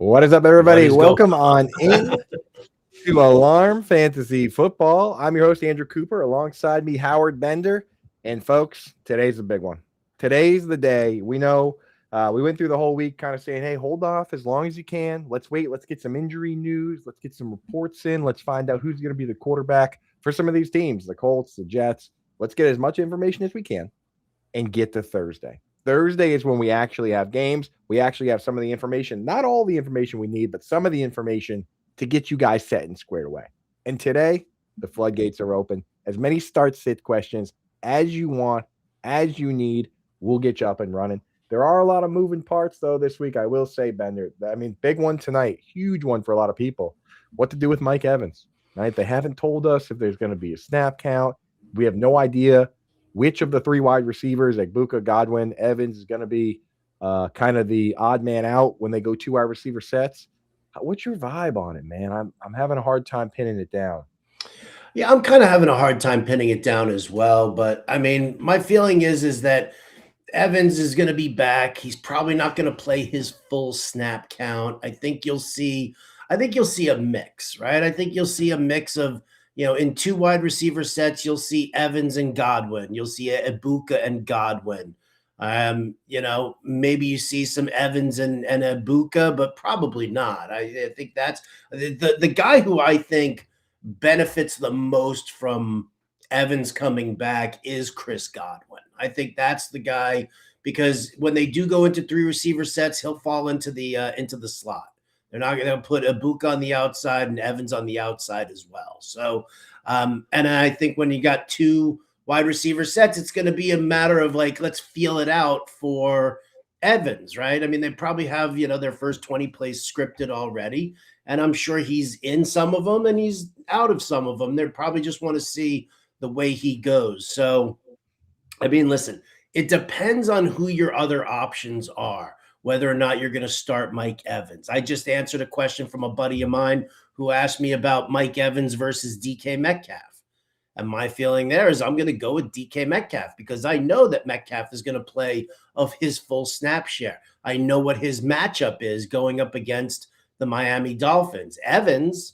What is up, everybody? Welcome on in to Alarm Fantasy Football. I'm your host, Andrew Cooper. Alongside me, Howard Bender. And folks, today's a big one. Today's the day. We know we went through the whole week kind of saying, hey, hold off as long as you can. Let's wait. Let's get some injury news. Let's get some reports in. Let's find out who's going to be the quarterback for some of these teams, the Colts, the Jets. Let's get as much information as we can and get to Thursday. Thursday is when we actually have games. We actually have some of the information, not all the information we need, but some of the information to get you guys set and squared away. And today, the floodgates are open. As many start-sit questions as you want, as you need, we'll get you up and running. There are a lot of moving parts, though, this week. I will say, Bender, I mean, big one tonight, huge one for a lot of people. What to do with Mike Evans, right? They haven't told us if there's going to be a snap count. We have no idea which of the three wide receivers, like Buka, Godwin, Evans, is going to be kind of the odd man out when they go two wide receiver sets. What's your vibe on it, man? I'm having a hard time pinning it down. Yeah, I'm kind of having a hard time pinning it down as well. But I mean, my feeling is that Evans is going to be back. He's probably not going to play his full snap count. I think you'll see a mix, right? I think you'll see a mix of, in two wide receiver sets, you'll see Evans and Godwin. You'll see Ibuka and Godwin. Maybe you see some Evans and Ibuka, but probably not. I think that's the guy who I think benefits the most from Evans coming back is Chris Godwin. I think that's the guy, because when they do go into three receiver sets, he'll fall into the slot. They're not going to put Ibuka on the outside and Evans on the outside as well. So, and I think when you got two wide receiver sets, it's going to be a matter of let's feel it out for Evans, right? I mean, they probably have, their first 20 plays scripted already, and I'm sure he's in some of them and he's out of some of them. They probably just want to see the way he goes. So, I mean, listen, it depends on who your other options are, whether or not you're going to start Mike Evans. I just answered a question from a buddy of mine who asked me about Mike Evans versus DK Metcalf. And my feeling there is I'm going to go with DK Metcalf because I know that Metcalf is going to play of his full snap share. I know what his matchup is going up against the Miami Dolphins. Evans,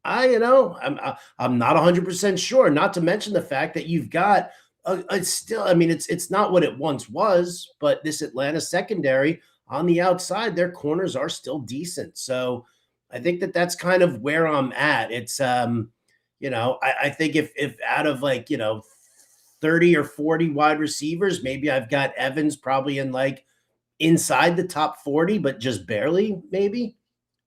I'm not 100% sure, not to mention the fact that you've got it's not what it once was, but this Atlanta secondary on the outside, their corners are still decent. So I think that's kind of where I'm at. It's, I think if out of 30 or 40 wide receivers, maybe I've got Evans probably in inside the top 40, but just barely, maybe.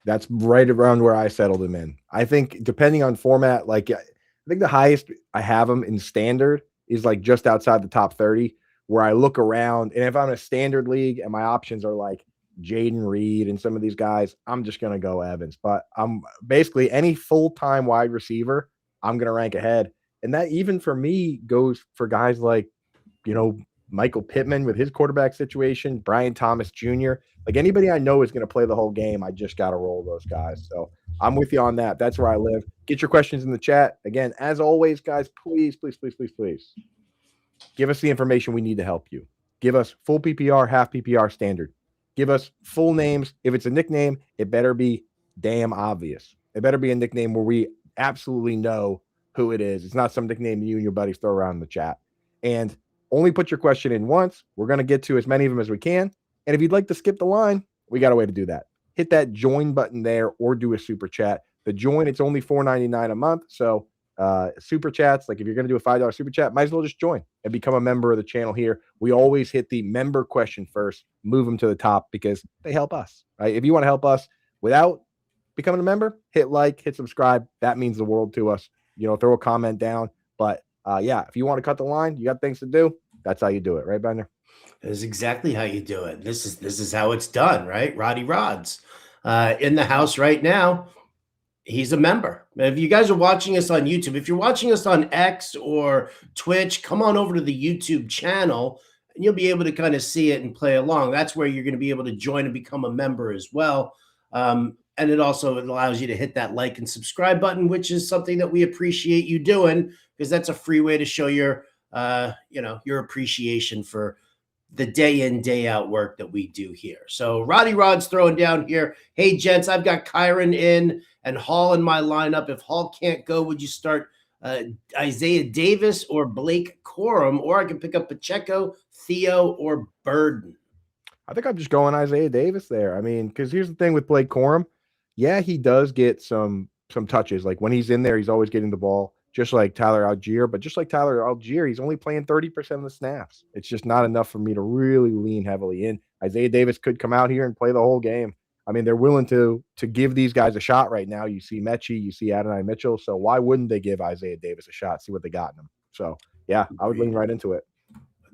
That's right around where I settled him in. I think depending on format, I think the highest I have him in standard is just outside the top 30, where I look around, and if I'm in a standard league and my options are Jaden Reed and some of these guys, I'm just going to go Evans. But I'm basically any full-time wide receiver, I'm going to rank ahead. And that even for me goes for guys Michael Pittman with his quarterback situation, Brian Thomas Jr. Anybody I know is going to play the whole game, I just got to roll those guys. So I'm with you on that. That's where I live. Get your questions in the chat. Again, as always, guys, please give us the information we need to help you. Give us full PPR, half PPR, standard. Give us full names. If it's a nickname, it better be damn obvious. It better be a nickname where we absolutely know who it is. It's not some nickname you and your buddies throw around in the chat. And only put your question in once. We're going to get to as many of them as we can. And if you'd like to skip the line, we got a way to do that. Hit that join button there or do a super chat. The join, it's only $4.99 a month. So super chats, if you're going to do a $5 super chat, might as well just join and become a member of the channel here. We always hit the member question first, move them to the top because they help us, right? If you want to help us without becoming a member, hit like, hit subscribe. That means the world to us. Throw a comment down. But if you want to cut the line, you got things to do. That's how you do it, right, Bender? That is exactly how you do it. This is how it's done, right? Roddy Rods in the house right now. He's a member. If you guys are watching us on YouTube, if you're watching us on X or Twitch, come on over to the YouTube channel and you'll be able to kind of see it and play along. That's where you're going to be able to join and become a member as well. And it also allows you to hit that like and subscribe button, which is something that we appreciate you doing because that's a free way to show your appreciation for the day in, day out work that we do here. So Roddy Rod's throwing down here. Hey, gents, I've got Kyron in and Hall in my lineup. If Hall can't go, would you start Isaiah Davis or Blake Corum? Or I can pick up Pacheco, Theo, or Burden. I think I'm just going Isaiah Davis there. I mean, because here's the thing with Blake Corum. Yeah, he does get some touches. Like when he's in there, he's always getting the ball, just like Tyler Algier. But just like Tyler Algier, he's only playing 30% of the snaps. It's just not enough for me to really lean heavily in. Isaiah Davis could come out here and play the whole game. I mean, they're willing to give these guys a shot right now. You see Mechie, you see Adonai Mitchell. So why wouldn't they give Isaiah Davis a shot, see what they got in him? So, yeah, I would lean right into it.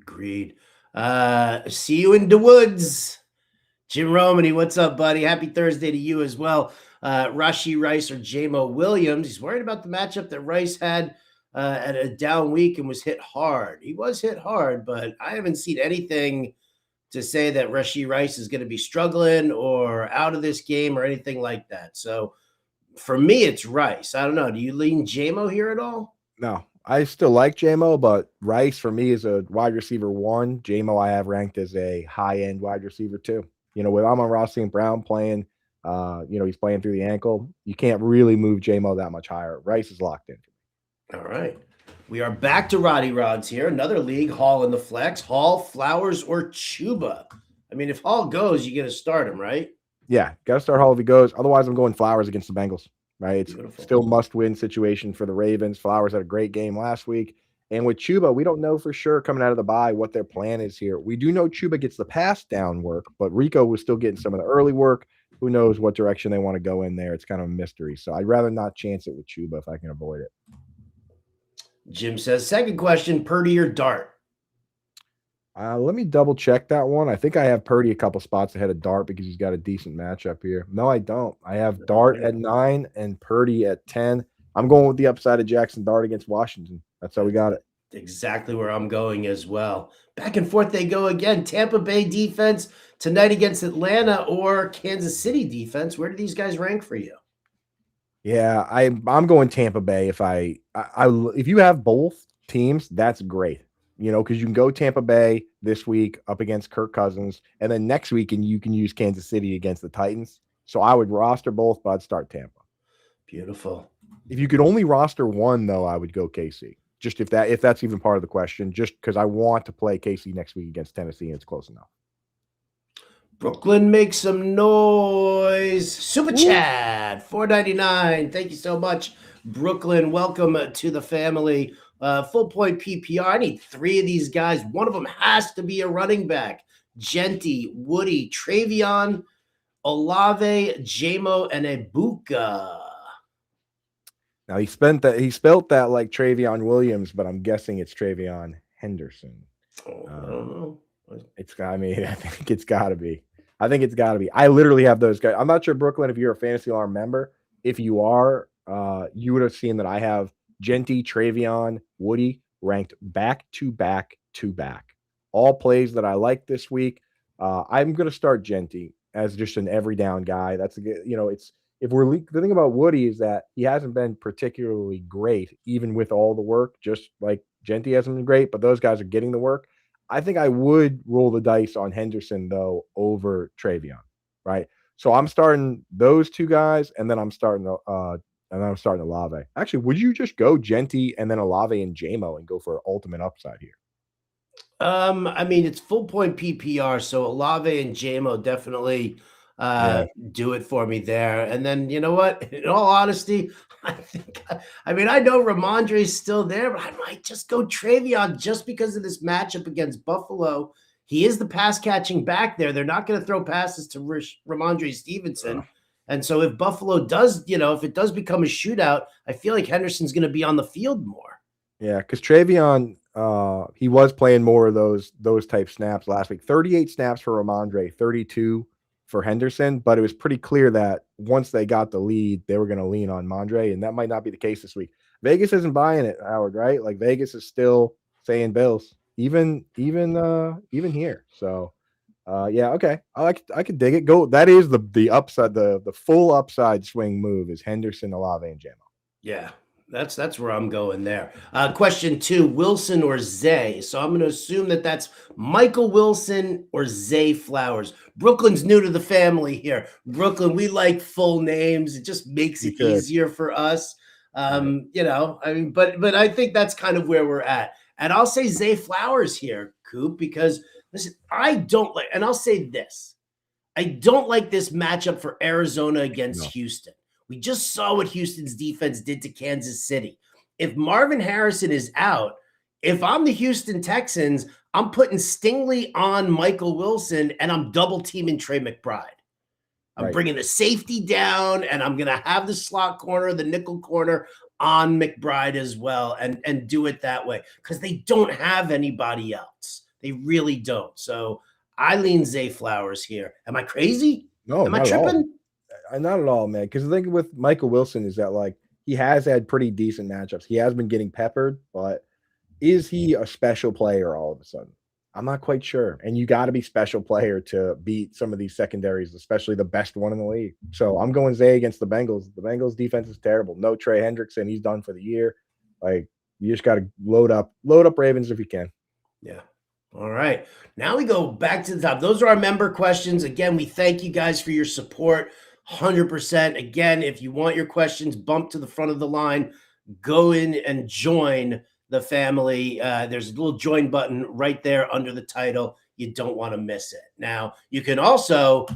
Agreed. See you in the woods. Jim Romany, what's up, buddy? Happy Thursday to you as well. Rashee Rice or Jamo Williams. He's worried about the matchup that Rice had at a down week and was hit hard. He was hit hard, but I haven't seen anything to say that Rashee Rice is going to be struggling or out of this game or anything like that. So for me, it's Rice. I don't know. Do you lean Jamo here at all? No, I still like Jamo, but Rice for me is a wide receiver 1. Jamo I have ranked as a high-end wide receiver 2. You know, with Amon-Ra St. Brown playing, he's playing through the ankle. You can't really move Jamo that much higher. Rice is locked in. All right. We are back to Roddy Rods here. Another league, Hall in the flex. Hall, Flowers, or Chuba. I mean, if Hall goes, you get to start him, right? Yeah, got to start Hall if he goes. Otherwise, I'm going Flowers against the Bengals, right? It's Beautiful. Still must-win situation for the Ravens. Flowers had a great game last week. And with Chuba, we don't know for sure coming out of the bye what their plan is here. We do know Chuba gets the pass down work, but Rico was still getting some of the early work. Who knows what direction they want to go in there? It's kind of a mystery. So I'd rather not chance it with Chuba if I can avoid it. Jim says, second question, Purdy or Dart? Let me double check that one. I think I have Purdy a couple spots ahead of Dart because he's got a decent matchup here. No, I don't. I have Dart at 9 and Purdy at 10. I'm going with the upside of Jackson Dart against Washington. That's how we got it. Exactly where I'm going as well. Back and forth they go again. Tampa Bay defense tonight against Atlanta or Kansas City defense. Where do these guys rank for you? Yeah, I'm going Tampa Bay. If you have both teams, that's great. You know, because you can go Tampa Bay this week up against Kirk Cousins, and then next week and you can use Kansas City against the Titans. So I would roster both, but I'd start Tampa. Beautiful. If you could only roster one, though, I would go KC. Just if that's even part of the question, just because I want to play KC next week against Tennessee and it's close enough. Brooklyn, make some noise. Super Chad, $4.99. Thank you so much, Brooklyn. Welcome to the family. Full point PPR. I need 3 of these guys. One of them has to be a running back. Genty, Woody, Travion, Olave, Jamo, and Ibuka. Now he spelt that like Travion Williams, but I'm guessing it's Travion Henderson. I don't know. I think it's got to be. I literally have those guys. I'm not sure, Brooklyn, if you're a Fantasy Alarm member. If you are, you would have seen that I have Genty, Travion, Woody ranked back to back to back. All plays that I like this week. I'm going to start Genty as just an every down guy. That's a good, the thing about Woody is that he hasn't been particularly great, even with all the work, just like Genty hasn't been great, but those guys are getting the work. I think I would roll the dice on Henderson, though, over Travion, right? So I'm starting those 2 guys, and then I'm starting Olave. Actually, would you just go Genty and then Olave and Jamo and go for ultimate upside here? I mean, it's full point PPR, so Olave and Jamo definitely do it for me there. And then, you know what? In all honesty, I know Ramondre's still there, but I might just go Travion just because of this matchup against Buffalo. He is the pass catching back there. They're not going to throw passes to Ramondre Stevenson. And so if Buffalo does, if it does become a shootout, I feel like Henderson's going to be on the field more. Yeah, because Travion, he was playing more of those type snaps last week. 38 snaps for Ramondre, 32 for Henderson, but it was pretty clear that once they got the lead, they were going to lean on Mondre, and that might not be the case this week. Vegas isn't buying it, Howard, right? Like Vegas is still saying Bills, even here. So, yeah, okay, I could dig it. Go. That is the upside, the full upside swing move is Henderson, Olave, and Jamo. Yeah, That's where I'm going there. Question 2, Wilson or Zay? So I'm going to assume that that's Michael Wilson or Zay Flowers. Brooklyn's new to the family here. Brooklyn, we like full names. It just makes You it could. easier for us. Right. You know, I mean, but I think that's kind of where we're at. And I'll say Zay Flowers here, Coop, because listen, I don't like, and I'll say this. I don't like this matchup for Arizona against No. Houston. We just saw what Houston's defense did to Kansas City. If Marvin Harrison is out, if I'm the Houston Texans, I'm putting Stingley on Michael Wilson and I'm double teaming Trey McBride. I'm Right. bringing the safety down and I'm going to have the slot corner, the nickel corner on McBride as well and do it that way because they don't have anybody else. They really don't. So I lean Zay Flowers here. Am I crazy? No, Am I not at all. tripping? Not at all, man. Because the thing with Michael Wilson is that like he has had pretty decent matchups. He has been getting peppered, but is he a special player all of a sudden? I'm not quite sure. And you got to be special player to beat some of these secondaries, especially the best one in the league. So I'm going Zay against the Bengals. The Bengals defense is terrible. No Trey Hendrickson. He's done for the year. Like you just got to load up Ravens if you can. Yeah. All right. Now we go back to the top. Those are our member questions. Again, we thank you guys for your support. 100%. Again, if you want your questions bumped to the front of the line, go in and join the family. There's a little join button right there under the title. You don't want to miss it. Now, you can also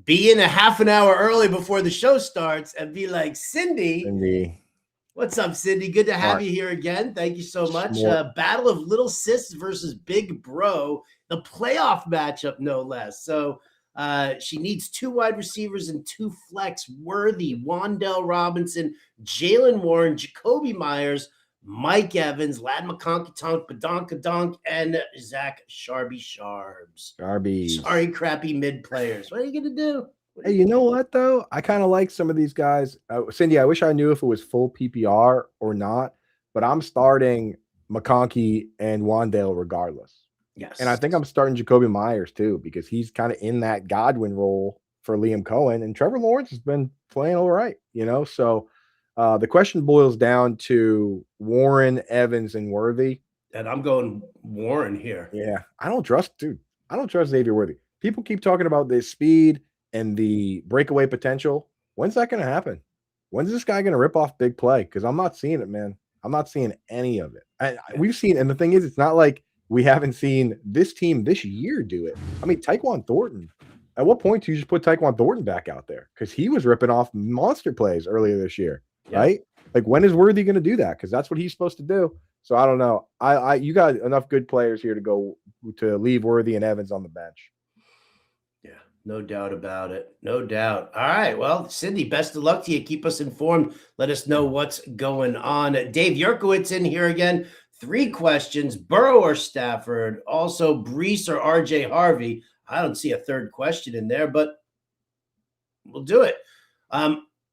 be in a half an hour early before the show starts and be like, Cindy. What's up, Cindy? Good to have you here again. Thank you so much. Battle of Little Sis versus Big Bro, the playoff matchup, no less. So she needs 2 wide receivers and 2 flex. Worthy, Wan'Dale Robinson, Jalen Warren, Jacoby Myers, Mike Evans, Lad McConkey-Tonk, Badonka-Donk, and Zach Sharby-Sharbs. Sorry, crappy mid players. What are you going to do? Hey, you know what, though? I kind of like some of these guys. Cindy, I wish I knew if it was full PPR or not, but I'm starting McConkey and Wan'Dale regardless. Yes. And I think I'm starting Jacoby Myers, too, because he's kind of in that Godwin role for Liam Cohen. And Trevor Lawrence has been playing all right, you know? So the question boils down to Warren, Evans, and Worthy. And I'm going Warren here. Yeah. I don't trust Xavier Worthy. People keep talking about this speed and the breakaway potential. When's that going to happen? When's this guy going to rip off big play? Because I'm not seeing it, man. I'm not seeing any of it. We've seen, and the thing is, it's not like we haven't seen this team this year do it. I mean, Tyquan Thornton. At what point do you just put Tyquan Thornton back out there? Because he was ripping off monster plays earlier this year, right? Like, when is Worthy going to do that? Because that's what he's supposed to do. So I don't know. You got enough good players here to leave Worthy and Evans on the bench. No doubt about it. No doubt. All right. Well, Cindy, best of luck to you. Keep us informed. Let us know what's going on. Dave Yurkowitz in here again. 3 questions. Burrow or Stafford? Also, Brees or RJ Harvey? I don't see a third question in there, but we'll do it.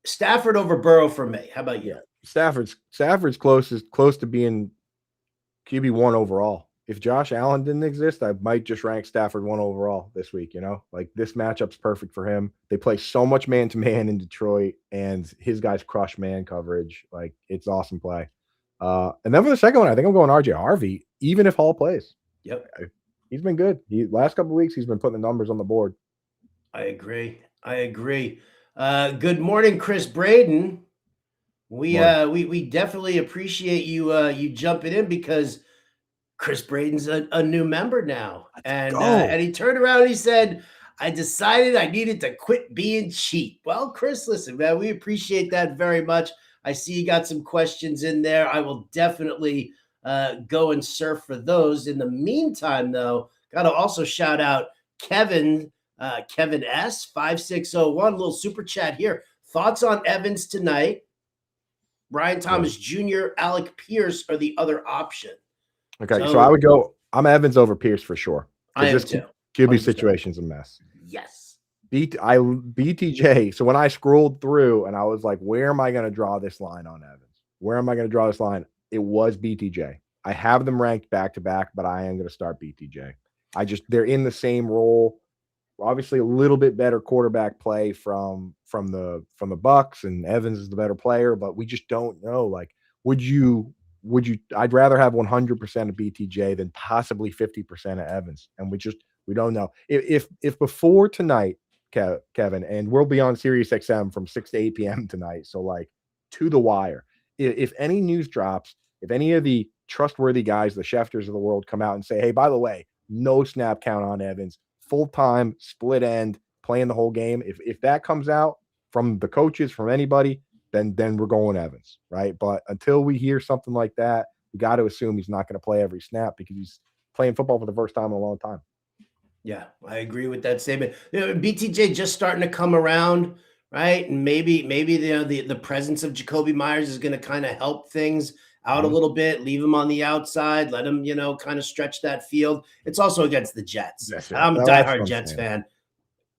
Stafford over Burrow for me. How about you? Stafford's close to being QB1 overall. If Josh Allen didn't exist, I might just rank Stafford 1 overall this week, you know? Like, this matchup's perfect for him. They play so much man-to-man in Detroit, and his guys crush man coverage. Like, it's awesome play. And then for the second one, I think I'm going RJ Harvey, even if Hall plays. Yep. He's been good. Last couple of weeks, he's been putting the numbers on the board. I agree. Good morning, Chris Braden. We definitely appreciate you jumping in because Chris Braden's a new member now. And he turned around and he said, I decided I needed to quit being cheap. Well, Chris, listen, man, we appreciate that very much. I see you got some questions in there. I will definitely go and surf for those. In the meantime, though, got to also shout out Kevin S. 5601, little super chat here. Thoughts on Evans tonight? Brian Thomas Jr., Alec Pierce are the other option. Okay, so I would go. I'm Evans over Pierce for sure. I am too. QB situation's a mess. Yes. BTJ. So when I scrolled through and I was like, where am I going to draw this line on Evans? Where am I going to draw this line? It was BTJ. I have them ranked back to back, but I am going to start BTJ. They're in the same role. Obviously, a little bit better quarterback play from the Bucks, and Evans is the better player, but we just don't know. Like, would you? I'd rather have 100% of BTJ than possibly 50% of Evans, and we don't know if before tonight, Kevin, and we'll be on Sirius XM from 6 to 8 p.m. tonight, so like to the wire. If any news drops, if any of the trustworthy guys, the Schefters of the world, come out and say, hey, by the way, no snap count on Evans, full-time, split end, playing the whole game. If that comes out from the coaches, from anybody, then we're going Evans, right? But until we hear something like that, we got to assume he's not going to play every snap because he's playing football for the first time in a long time. Yeah, I agree with that statement. BTJ just starting to come around, right? And maybe the presence of Jakobi Meyers is going to kind of help things out a little bit, leave him on the outside, let him, kind of stretch that field. It's also against the Jets. I'm a diehard Jets fan,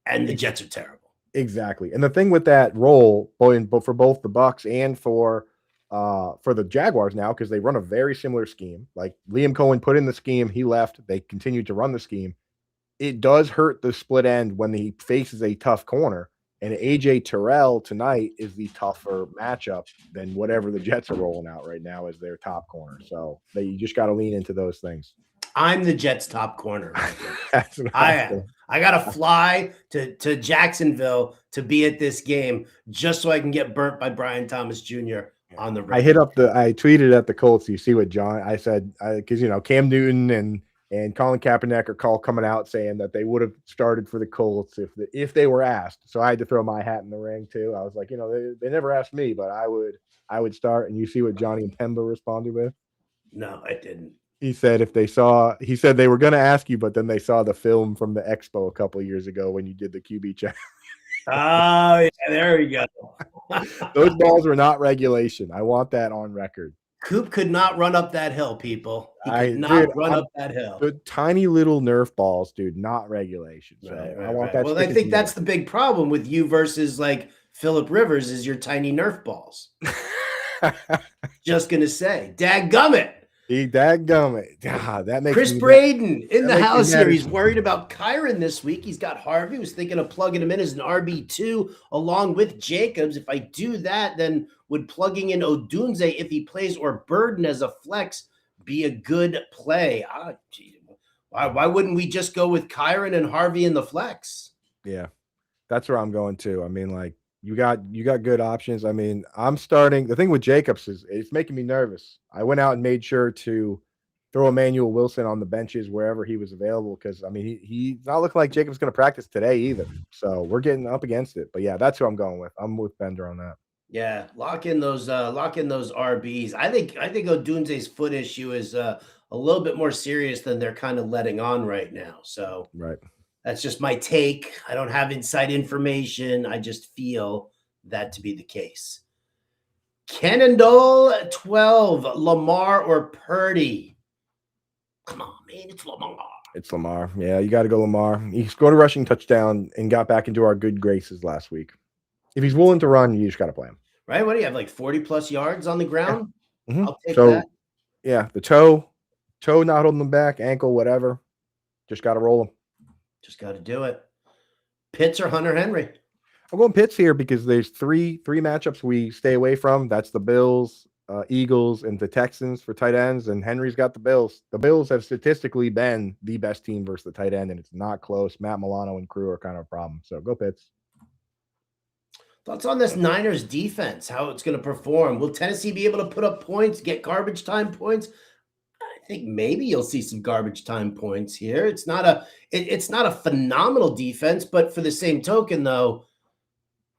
and the Jets are terrible. Exactly. And the thing with that role, but for both the Bucks and for the Jaguars now, because they run a very similar scheme. Like Liam Cohen put in the scheme, he left, they continued to run the scheme. It does hurt the split end when he faces a tough corner. And AJ Terrell tonight is the tougher matchup than whatever the Jets are rolling out right now as their top corner. So you just got to lean into those things. I'm the Jets' top corner. I got to fly to Jacksonville to be at this game just so I can get burnt by Brian Thomas Jr. on the road. I tweeted at the Colts. You see what John, I said, because, Cam Newton and Colin Kaepernick are coming out saying that they would have started for the Colts if they were asked. So I had to throw my hat in the ring too. I was like, they never asked me, but I would start. And you see what Johnny and Pemba responded with? No, I didn't. He said he said they were going to ask you, but then they saw the film from the Expo a couple of years ago when you did the QB check. Oh, yeah, there we go. Those balls were not regulation. I want that on record. Coop could not run up that hill, people. He could not run up that hill. The tiny little Nerf balls, dude, not regulation. So right, I want that. Well, I think that's the big problem with you versus like Phillip Rivers is your tiny Nerf balls. Just going to say, dadgummit. Dadgummit. That makes Chris Braden in the house here. He's worried about Kyren this week. He's got Harvey. Was thinking of plugging him in as an RB2 along with Jacobs. If I do that, then would plugging in Odunze if he plays or Burden as a flex be a good play? Why wouldn't we just go with Kyren and Harvey in the flex? Yeah, that's where I'm going to. I mean, like you got good options. I mean, I'm starting. The thing with Jacobs is it's making me nervous. I went out and made sure to throw Emmanuel Wilson on the benches wherever he was available because I mean he's not looking like Jacobs going to practice today either. So we're getting up against it. But yeah, that's who I'm going with. I'm with Bender on that. Yeah, lock in those RBs. I think Odunze's foot issue is a little bit more serious than they're kind of letting on right now. So right. That's just my take. I don't have inside information. I just feel that to be the case. Cannondale 12, Lamar or Purdy? Come on, man. It's Lamar. It's Lamar. Yeah, you got to go Lamar. He scored a rushing touchdown and got back into our good graces last week. If he's willing to run, you just got to play him. Right? What do you have, like 40-plus yards on the ground? Yeah. Mm-hmm. I'll take that. Yeah, the toe not holding them back, ankle, whatever. Just got to roll them. Just got to do it. Pitts or Hunter Henry? I'm going Pitts here because there's three matchups we stay away from. That's the Bills, Eagles, and the Texans for tight ends, and Henry's got the Bills. The Bills have statistically been the best team versus the tight end, and it's not close. Matt Milano and crew are kind of a problem. So go Pitts. Thoughts on this Niners defense, how it's going to perform? Will Tennessee be able to put up points, get garbage time points? I think maybe you'll see some garbage time points here. It's not a phenomenal defense, but for the same token, though,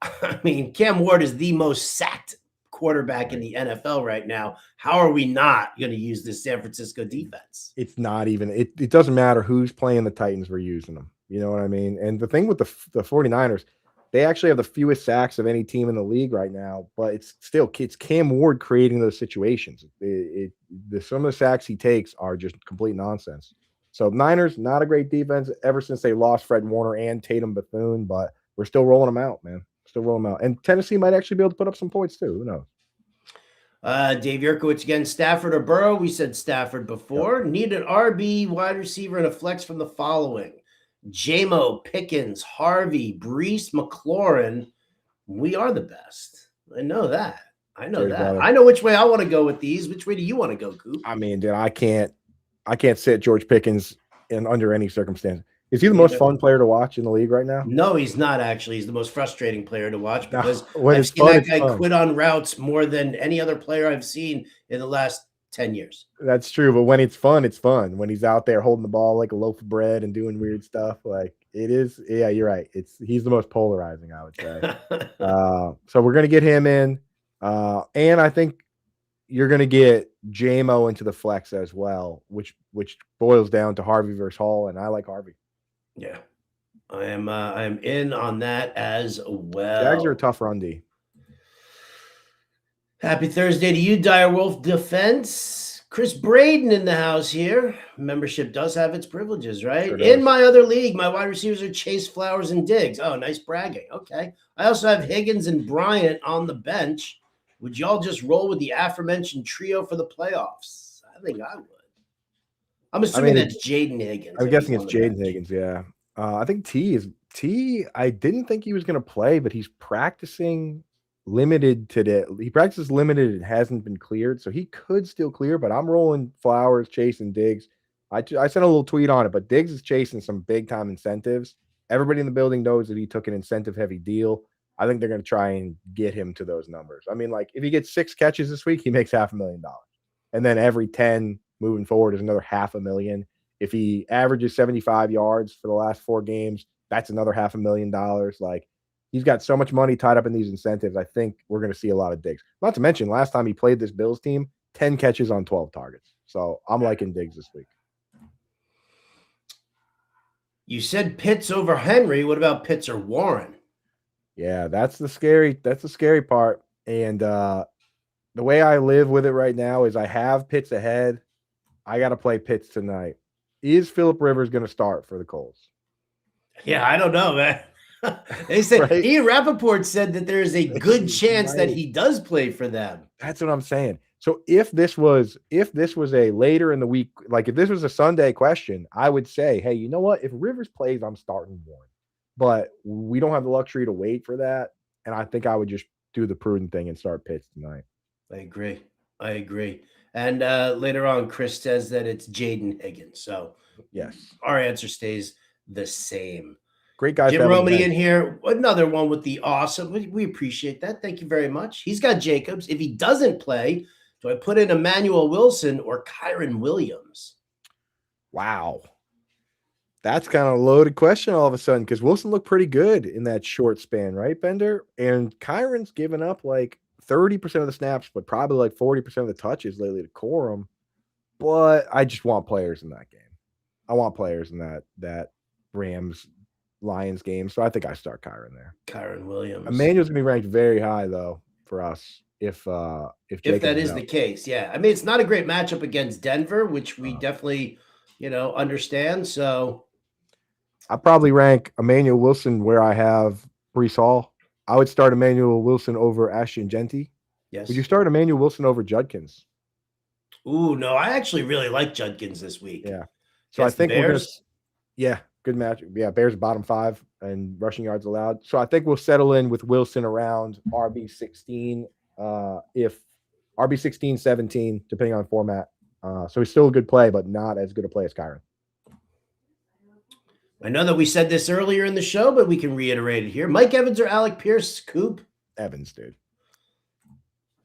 I mean, Cam Ward is the most sacked quarterback in the NFL right now. How are we not going to use this San Francisco defense? It's not even – it doesn't matter who's playing the Titans, we're using them. You know what I mean? And the thing with the 49ers – they actually have the fewest sacks of any team in the league right now, but it's Cam Ward creating those situations. Some of the sacks he takes are just complete nonsense. So Niners, not a great defense ever since they lost Fred Warner and Tatum Bethune, but we're still rolling them out, man. Still rolling them out. And Tennessee might actually be able to put up some points too. Who knows? Dave Yurkowicz again, Stafford or Burrow? We said Stafford before. Yep. Need an RB, wide receiver, and a flex from the following. J-Mo, Pickens, Harvey, Brees, McLaurin. We are the best. I know that. I know Cheers, that. brother. I know which way I want to go with these. Which way do you want to go, Coop? I mean, dude, I can't sit George Pickens in under any circumstance. Is he the most fun player to watch in the league right now? No, he's not actually. He's the most frustrating player to watch because I've seen that guy quit on routes more than any other player I've seen in the last 10 years. That's true, but when it's fun, it's fun. When he's out there holding the ball like a loaf of bread and doing weird stuff, like it is. Yeah, you're right. He's the most polarizing, I would say. So we're gonna get him in, and I think you're gonna get JMO into the flex as well, which boils down to Harvey versus Hall, and I like Harvey. Yeah, I'm in on that as well. Jags are a tough run D. Happy Thursday to you, Direwolf Defense. Chris Braden in the house here. Membership does have its privileges, right? Sure in my other league, my wide receivers are Chase, Flowers, and Diggs. Oh, nice bragging. Okay. I also have Higgins and Bryant on the bench. Would y'all just roll with the aforementioned trio for the playoffs? I think I would. I'm assuming that's Jaden Higgins. I'm guessing it's Jaden Higgins, yeah. I think T, I didn't think he was going to play, but he's practicing limited today. He practices limited and hasn't been cleared, so he could still clear, but I'm rolling Flowers, Chase, and Diggs. I sent a little tweet on it, but Diggs is chasing some big-time incentives. Everybody in the building knows that he took an incentive-heavy deal. I think they're going to try and get him to those numbers. I mean, like, if he gets 6 catches this week, he makes $500,000. And then every 10 moving forward is another $500,000. If he averages 75 yards for the last 4 games, that's another $500,000. Like, he's got so much money tied up in these incentives. I think we're going to see a lot of Diggs. Not to mention, last time he played this Bills team, 10 catches on 12 targets. So I'm liking Diggs this week. You said Pitts over Henry. What about Pitts or Warren? Yeah, that's the scary part. And the way I live with it right now is I have Pitts ahead. I got to play Pitts tonight. Is Phillip Rivers going to start for the Colts? Yeah, I don't know, man. They said right? Ian Rappaport said that there is a good chance that he does play for them. That's what I'm saying. So if this was a later in the week, like if this was a Sunday question, I would say, hey, you know what? If Rivers plays, I'm starting Warren. But we don't have the luxury to wait for that. And I think I would just do the prudent thing and start Pitts tonight. I agree. And later on, Chris says that it's Jaden Higgins. So yes, our answer stays the same. Great guys. Jim Romany in here. Another one with the awesome. We appreciate that. Thank you very much. He's got Jacobs. If he doesn't play, do I put in Emmanuel Wilson or Kyren Williams? Wow. That's kind of a loaded question all of a sudden because Wilson looked pretty good in that short span, right, Bender? And Kyron's given up like 30% of the snaps, but probably like 40% of the touches lately to Corum. But I just want players in that game. I want players in that Rams-Lions game. So I think I start Kyren there. Kyren Williams. Emmanuel's going to be ranked very high, though, for us if that is the case. Yeah. I mean, it's not a great matchup against Denver, which we definitely, understand. So I probably rank Emmanuel Wilson where I have Breece Hall. I would start Emmanuel Wilson over Ashton Genty. Yes. Would you start Emmanuel Wilson over Judkins? Ooh, no, I actually really like Judkins this week. Yeah. So I think we're gonna, good match. Yeah, Bears bottom 5 and rushing yards allowed. So I think we'll settle in with Wilson around RB16, if RB16, 17, depending on format. So he's still a good play, but not as good a play as Kyren. I know that we said this earlier in the show, but we can reiterate it here. Mike Evans or Alec Pierce, Coop? Evans, dude.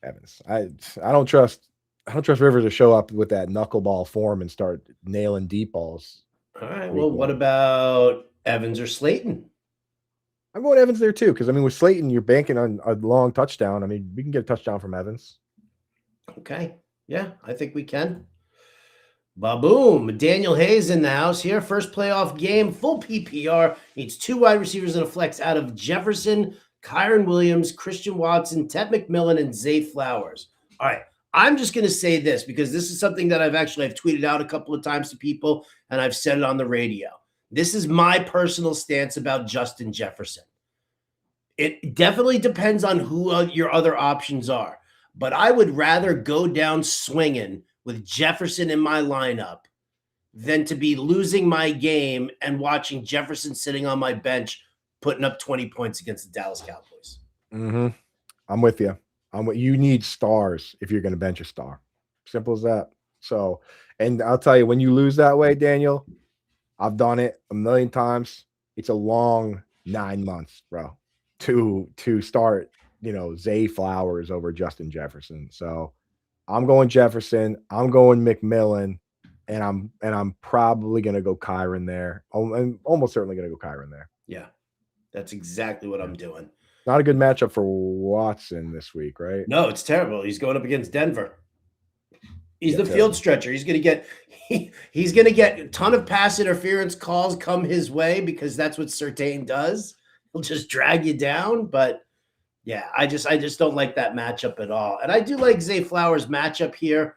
Evans. I don't trust Rivers to show up with that knuckleball form and start nailing deep balls. All right. Well, what about Evans or Slayton? I'm going Evans there too, because I mean with Slayton, you're banking on a long touchdown. I mean, we can get a touchdown from Evans. Okay. Yeah, I think we can. Ba-boom. Daniel Hayes in the house here. First playoff game, full PPR. Needs 2 wide receivers and a flex out of Jefferson, Kyren Williams, Christian Watson, Ted McMillan, and Zay Flowers. All right. I'm just going to say this because this is something that I've tweeted out a couple of times to people, and I've said it on the radio. This is my personal stance about Justin Jefferson. It definitely depends on who your other options are, but I would rather go down swinging with Jefferson in my lineup than to be losing my game and watching Jefferson sitting on my bench putting up 20 points against the Dallas Cowboys. Mm-hmm. I'm with you. You need stars if you're going to bench a star. Simple as that. So, and I'll tell you, when you lose that way, Daniel, I've done it a million times. It's a long 9 months, bro, to start, Zay Flowers over Justin Jefferson. So I'm going Jefferson. I'm going McMillan, and I'm probably going to go Kyron there. I'm almost certainly going to go Kyron there. Yeah, that's exactly what I'm doing. Not a good matchup for Watson this week, right? No, it's terrible. He's going up against Denver. He's the field stretcher. He's going to get a ton of pass interference calls come his way because that's what Surtain does. He'll just drag you down. But yeah, I just don't like that matchup at all. And I do like Zay Flowers' matchup here,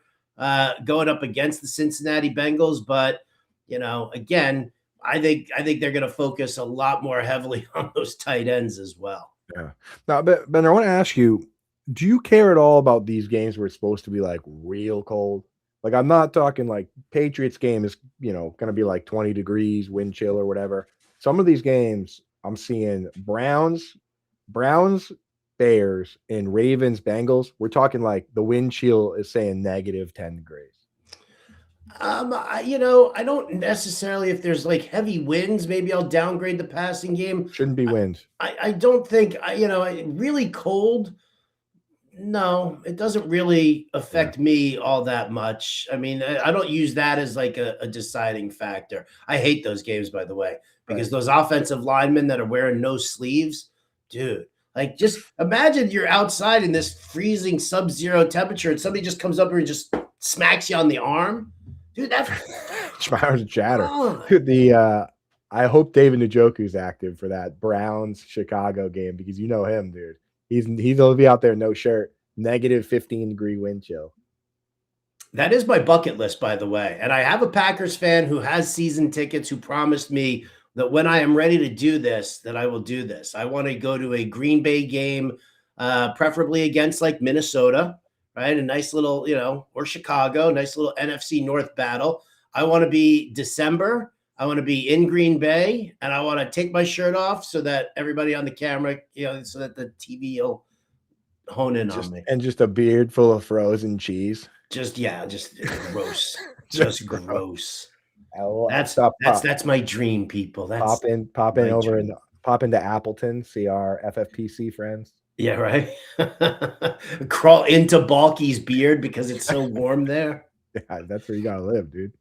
going up against the Cincinnati Bengals. But again, I think they're going to focus a lot more heavily on those tight ends as well. Yeah. Now, Ben, I want to ask you, do you care at all about these games where it's supposed to be like real cold? Like, I'm not talking like Patriots game is, going to be like 20 degrees, wind chill or whatever. Some of these games I'm seeing Browns, Bears, and Ravens, Bengals. We're talking like the wind chill is saying negative 10 degrees. I don't necessarily, if there's like heavy winds, maybe I'll downgrade the passing game. Shouldn't be wind. I don't think, really cold. No, it doesn't really affect me all that much. I mean, I don't use that as like a deciding factor. I hate those games, by the way, because those offensive linemen that are wearing no sleeves, dude, like just imagine you're outside in this freezing sub-zero temperature and somebody just comes up here and just smacks you on the arm. Dude, that's my arms chatter. Dude, I hope David Njoku's active for that Browns Chicago game because you know him, dude. He's gonna be out there no shirt, negative 15-degree wind chill. That is my bucket list, by the way. And I have a Packers fan who has season tickets who promised me that when I am ready to do this, that I will do this. I want to go to a Green Bay game, preferably against like Minnesota. Right, a nice little, or Chicago, nice little NFC North battle. I want to be December. I want to be in Green Bay, and I want to take my shirt off so that everybody on the camera, so that the TV will hone in on me. And just a beard full of frozen cheese. Just gross. just gross. That's my dream, people. That's pop into Appleton, see our FFPC friends. Yeah, right. Crawl into Balky's beard because it's so warm there. Yeah, that's where you gotta live, dude.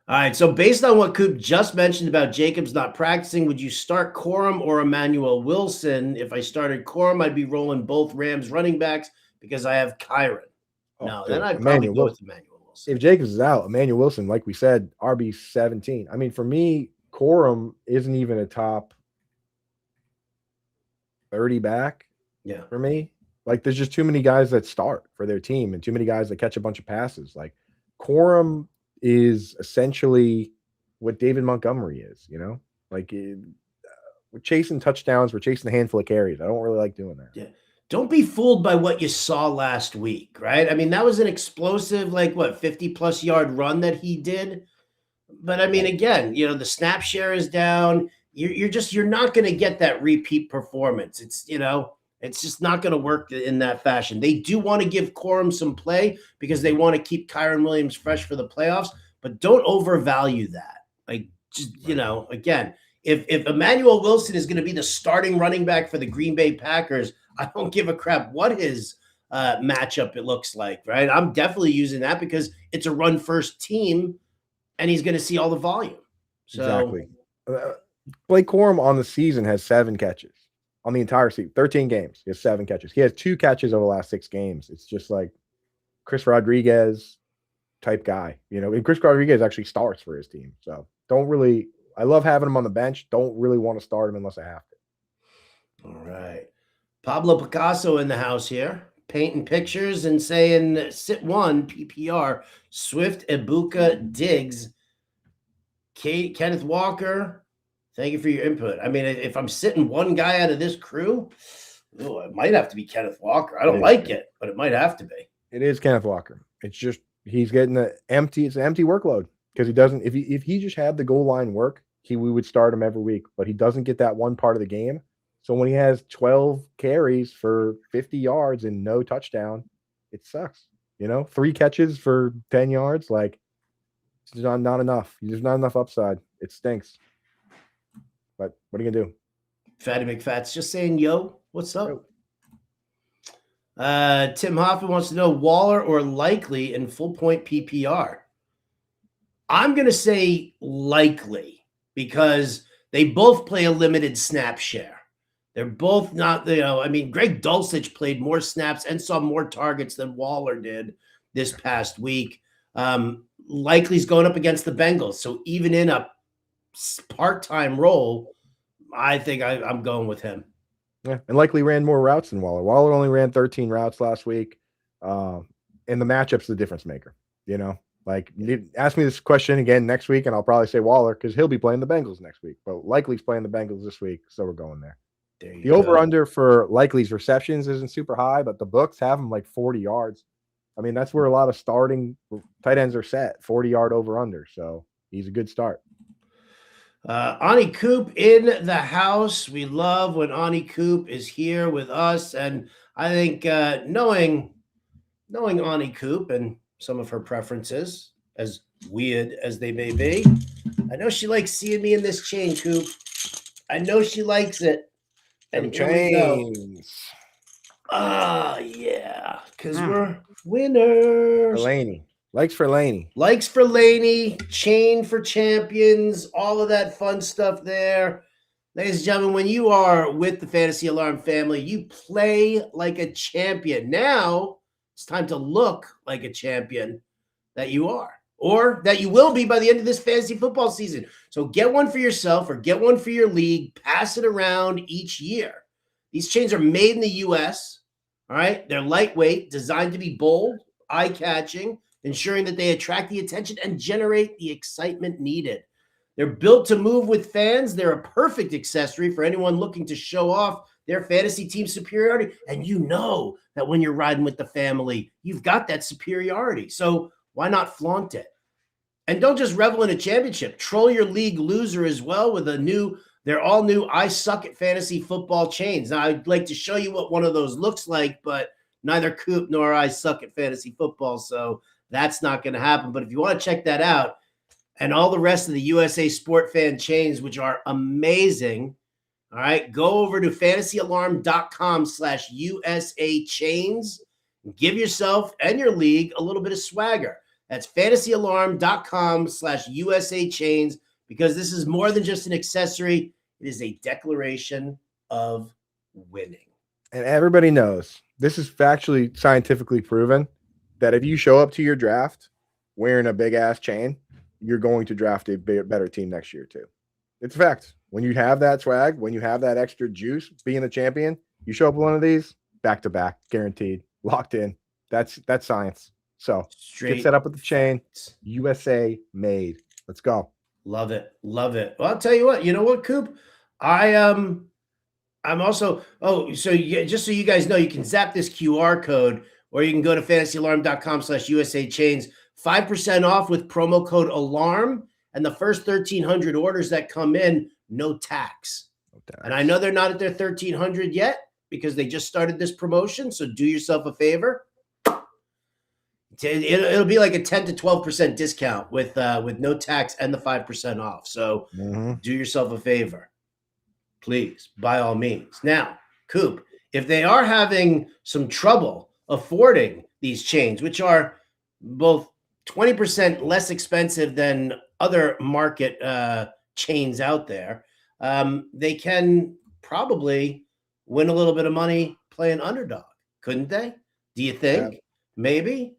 All right. So based on what Coop just mentioned about Jacobs not practicing, would you start Corum or Emmanuel Wilson? If I started Corum, I'd be rolling both Rams running backs because I have Kyron. Then I'd probably go with Emmanuel Wilson. If Jacobs is out, Emmanuel Wilson, like we said, RB 17. I mean, for me, Corum isn't even a top 30 back. Yeah. For me, like there's just too many guys that start for their team and too many guys that catch a bunch of passes. Like Corum is essentially what David Montgomery is, like we're chasing touchdowns. We're chasing a handful of carries. I don't really like doing that. Yeah. Don't be fooled by what you saw last week, right? I mean, that was an explosive, 50+ yard run that he did. But I mean, again, the snap share is down. You're not going to get that repeat performance. It's just not going to work in that fashion. They do want to give Corum some play because they want to keep Kyron Williams fresh for the playoffs, but don't overvalue that. Again, if Emmanuel Wilson is going to be the starting running back for the Green Bay Packers, I don't give a crap what his matchup it looks like, right? I'm definitely using that because it's a run-first team, and he's going to see all the volume. So, exactly. Blake Corum on the season has 7 catches. On the entire season, 13 games, he has 7 catches. He has 2 catches over the last 6 games. It's just like Chris Rodriguez type guy, and Chris Rodriguez actually starts for his team. So I love having him on the bench. Don't really want to start him unless I have to. All right. Pablo Picasso in the house here, painting pictures and saying sit 1 PPR, Swift, Ibuka, Diggs, Kenneth Walker. Thank you for your input. I mean, if I'm sitting one guy out of this crew, it might have to be Kenneth Walker. I don't like it, but it might have to be. It is Kenneth Walker. It's just he's getting it's an empty workload because he doesn't. If he just had the goal line work, we would start him every week. But he doesn't get that one part of the game, So when he has 12 carries for 50 yards and no touchdown, it sucks. 3 catches for 10 yards, like it's not enough. There's not enough upside. It stinks. But what are you gonna do? Fatty McFat's just saying, yo, what's up? Tim Hoffman wants to know Waller or Likely in full point PPR. I'm going to say Likely because they both play a limited snap share. They're both not, Greg Dulcich played more snaps and saw more targets than Waller did this past week. Likely's going up against the Bengals. So even in a part-time role, I think I'm going with him. Yeah, and Likely ran more routes than Waller. Waller only ran 13 routes last week. And the matchup's the difference maker. Ask me this question again next week, and I'll probably say Waller because he'll be playing the Bengals next week. But Likely's playing the Bengals this week, so we're going there. The over-under for Likely's receptions isn't super high, but the books have him like 40 yards. I mean, that's where a lot of starting tight ends are set, 40-yard over-under. So he's a good start. Ani Coop in the house. We love when Ani Coop is here with us. And I think knowing Ani Coop and some of her preferences, as weird as they may be, I know she likes seeing me in this chain, Coop. I know she likes it. And chains. Yeah. Because we're winners. Laney. Likes for Laney. Likes for Laney, chain for champions, all of that fun stuff there. Ladies and gentlemen, when you are with the Fantasy Alarm family, you play like a champion. Now it's time to look like a champion that you are, or that you will be by the end of this fantasy football season. So get one for yourself or get one for your league. Pass it around each year. These chains are made in the U.S., all right? They're lightweight, designed to be bold, eye-catching, ensuring that they attract the attention and generate the excitement needed. They're built to move with fans. They're a perfect accessory for anyone looking to show off their fantasy team superiority. And you know that when you're riding with the family, you've got that superiority. So why not flaunt it? And don't just revel in a championship. Troll your league loser as well with they're all new I Suck at Fantasy Football chains. Now, I'd like to show you what one of those looks like, but neither Coop nor I suck at fantasy football, so that's not going to happen. But if you want to check that out and all the rest of the USA Sport Fan chains, which are amazing, all right, go over to fantasyalarm.com/USA chains and give yourself and your league a little bit of swagger. That's fantasyalarm.com/USA chains, because this is more than just an accessory. It is a declaration of winning. And everybody knows this is factually scientifically proven that if you show up to your draft wearing a big ass chain, you're going to draft a better team next year too. It's a fact. When you have that swag, when you have that extra juice, being the champion, you show up with one of these, back to back, guaranteed, locked in. That's science. So get set up with the chain. USA made. Let's go. Love it. Love it. Well, I'll tell you what. You know what, Coop? I'm also. Just so you guys know, you can zap this QR code, or you can go to fantasyalarm.com/USA chains. 5% off with promo code ALARM, and the first 1,300 orders that come in, no tax. And I know they're not at their 1,300 yet because they just started this promotion. So do yourself a favor. It'll be like a 10 to 12% discount with no tax and the 5% off. So do yourself a favor, please, by all means. Now, Coop, if they are having some trouble affording these chains, which are both 20% less expensive than other market chains out there, they can probably win a little bit of money playing underdog, couldn't they? Do you think? Maybe.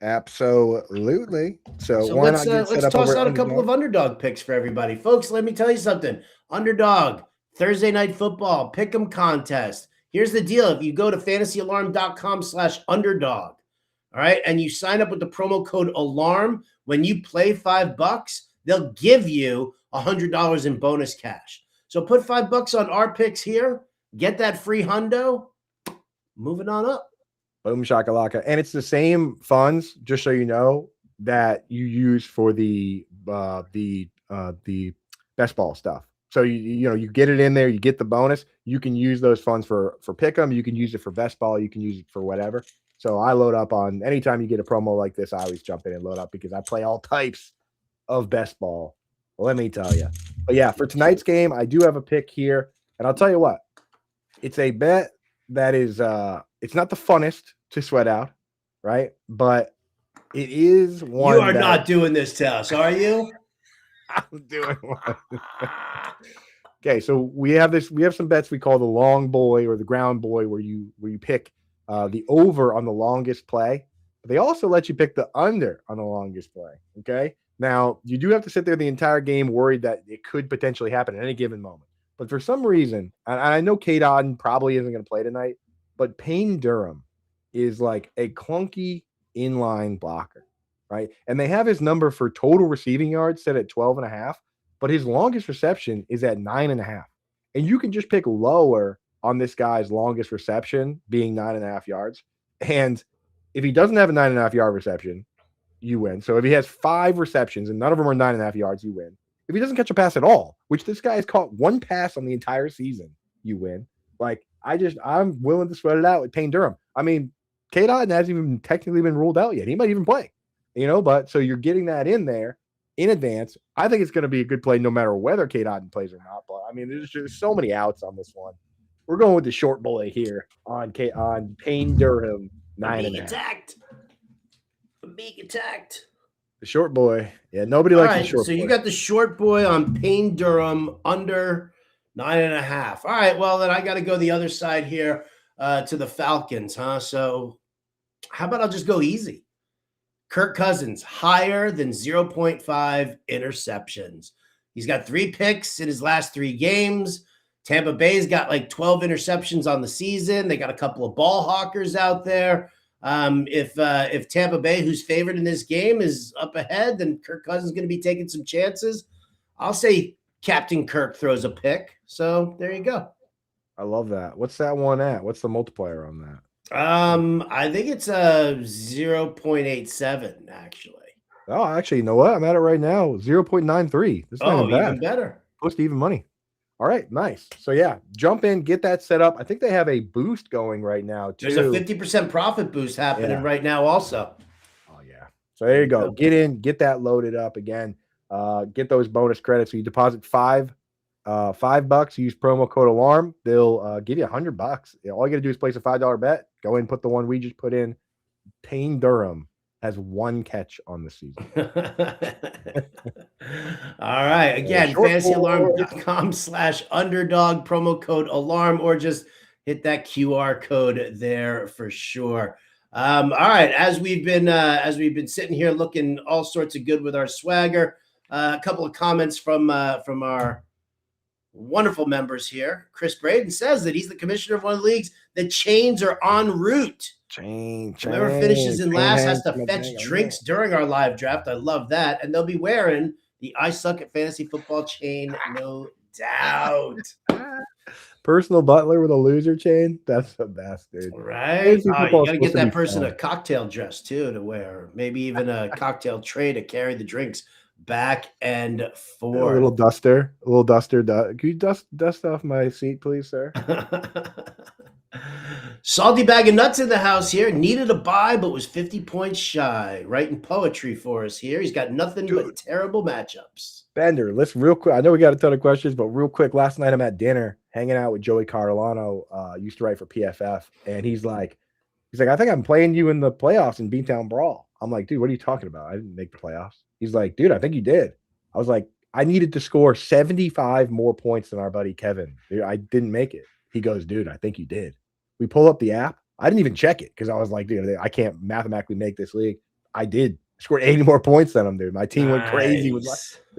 Absolutely. So why let's toss out a couple of underdog picks for everybody, folks. Let me tell you something. Underdog Thursday Night Football Pick'em contest. Here's the deal: if you go to fantasyalarm.com/underdog, all right, and you sign up with the promo code ALARM, when you play $5, they'll give you $100 in bonus cash. So put $5 on our picks here, get that free hundo. Moving on up. Boom shakalaka. And it's the same funds, just so you know, that you use for the best ball stuff. So you get it in there, you get the bonus. You can use those funds for pick'em. You can use it for best ball. You can use it for whatever. So I load up on anytime you get a promo like this. I always jump in and load up because I play all types of best ball. Let me tell you. But yeah, for tonight's game, I do have a pick here, and I'll tell you what. It's a bet that is it's not the funnest to sweat out, right? But it is one. You are not doing this to us, are you? I'm doing one. Okay, so we have some bets we call the long boy or the ground boy where you pick the over on the longest play. But they also let you pick the under on the longest play. Okay. Now you do have to sit there the entire game worried that it could potentially happen at any given moment. But for some reason, and I know Cade Otton probably isn't going to play tonight, but Payne Durham is like a clunky inline blocker, right? And they have his number for total receiving yards set at 12.5, but his longest reception is at 9.5. And you can just pick lower on this guy's longest reception being 9.5 yards. And if he doesn't have a 9.5-yard reception, you win. So if he has 5 receptions and none of them are 9.5 yards, you win. If he doesn't catch a pass at all, which this guy has caught 1 pass on the entire season, you win. Like, I'm willing to sweat it out with Payne Durham. I mean, Cade Otton hasn't even technically been ruled out yet. He might even play, but so you're getting that in there in advance. I think it's going to be a good play no matter whether Cade Otton plays or not. But I mean, there's just so many outs on this one. We're going with the short boy here on Payne Durham, 9.5. Being attacked. The short boy. Yeah, nobody likes the short boy. So you got the short boy on Payne Durham under 9.5. All right, well, then I got to go the other side here to the Falcons, huh? So how about I'll just go easy? Kirk Cousins, higher than 0.5 interceptions. He's got 3 picks in his last 3 games. Tampa Bay's got like 12 interceptions on the season. They got a couple of ball hawkers out there. If Tampa Bay, who's favored in this game, is up ahead, then Kirk Cousins is going to be taking some chances. I'll say Captain Kirk throws a pick. So there you go. I love that. What's that one at? What's the multiplier on that? I think it's a 0.87 actually. Oh, actually, you know what? I'm at it right now. 0.93. This is even better. Close to even money. All right, nice. So yeah, jump in, get that set up. I think they have a boost going right now too. There's a 50% profit boost happening right now also. Oh yeah. So there you go. Get in, get that loaded up again. Get those bonus credits. So you deposit $5, use promo code ALARM. They'll give you $100. All you got to do is place a $5 bet. Go in, put the one we just put in. Payne Durham has 1 catch on the season. All right. Again, fantasyalarm.com/underdog, promo code ALARM, or just hit that QR code there for sure. All right. As we've been sitting here looking all sorts of good with our swagger, a couple of comments from our wonderful members here. Chris Braden says that he's the commissioner of one of the leagues. The chains are en route. Whoever finishes in last has to fetch drinks during our live draft. I love that. And they'll be wearing the I Suck at Fantasy Football chain, no doubt. Personal butler with a loser chain. That's the best, dude. Right? You got to get that person a cocktail dress, too, to wear. Maybe even a cocktail tray to carry the drinks back and forth. A little duster. Can you dust off my seat, please, sir? Salty Bag of Nuts in the house here. Needed a buy, but was 50 points shy. Writing poetry for us here. He's got nothing but terrible matchups. Bender, let's real quick. I know we got a ton of questions, but real quick. Last night I'm at dinner hanging out with Joey Carolano, used to write for PFF, and he's like, I think I'm playing you in the playoffs in Beantown Brawl. I'm like, dude, what are you talking about? I didn't make the playoffs. He's like, dude, I think you did. I was like, I needed to score 75 more points than our buddy Kevin. Dude, I didn't make it. He goes, dude, I think you did. We pull up the app. I didn't even check it because I was like, dude, I can't mathematically make this league. I did. I scored 80 more points than him, dude. My team went crazy.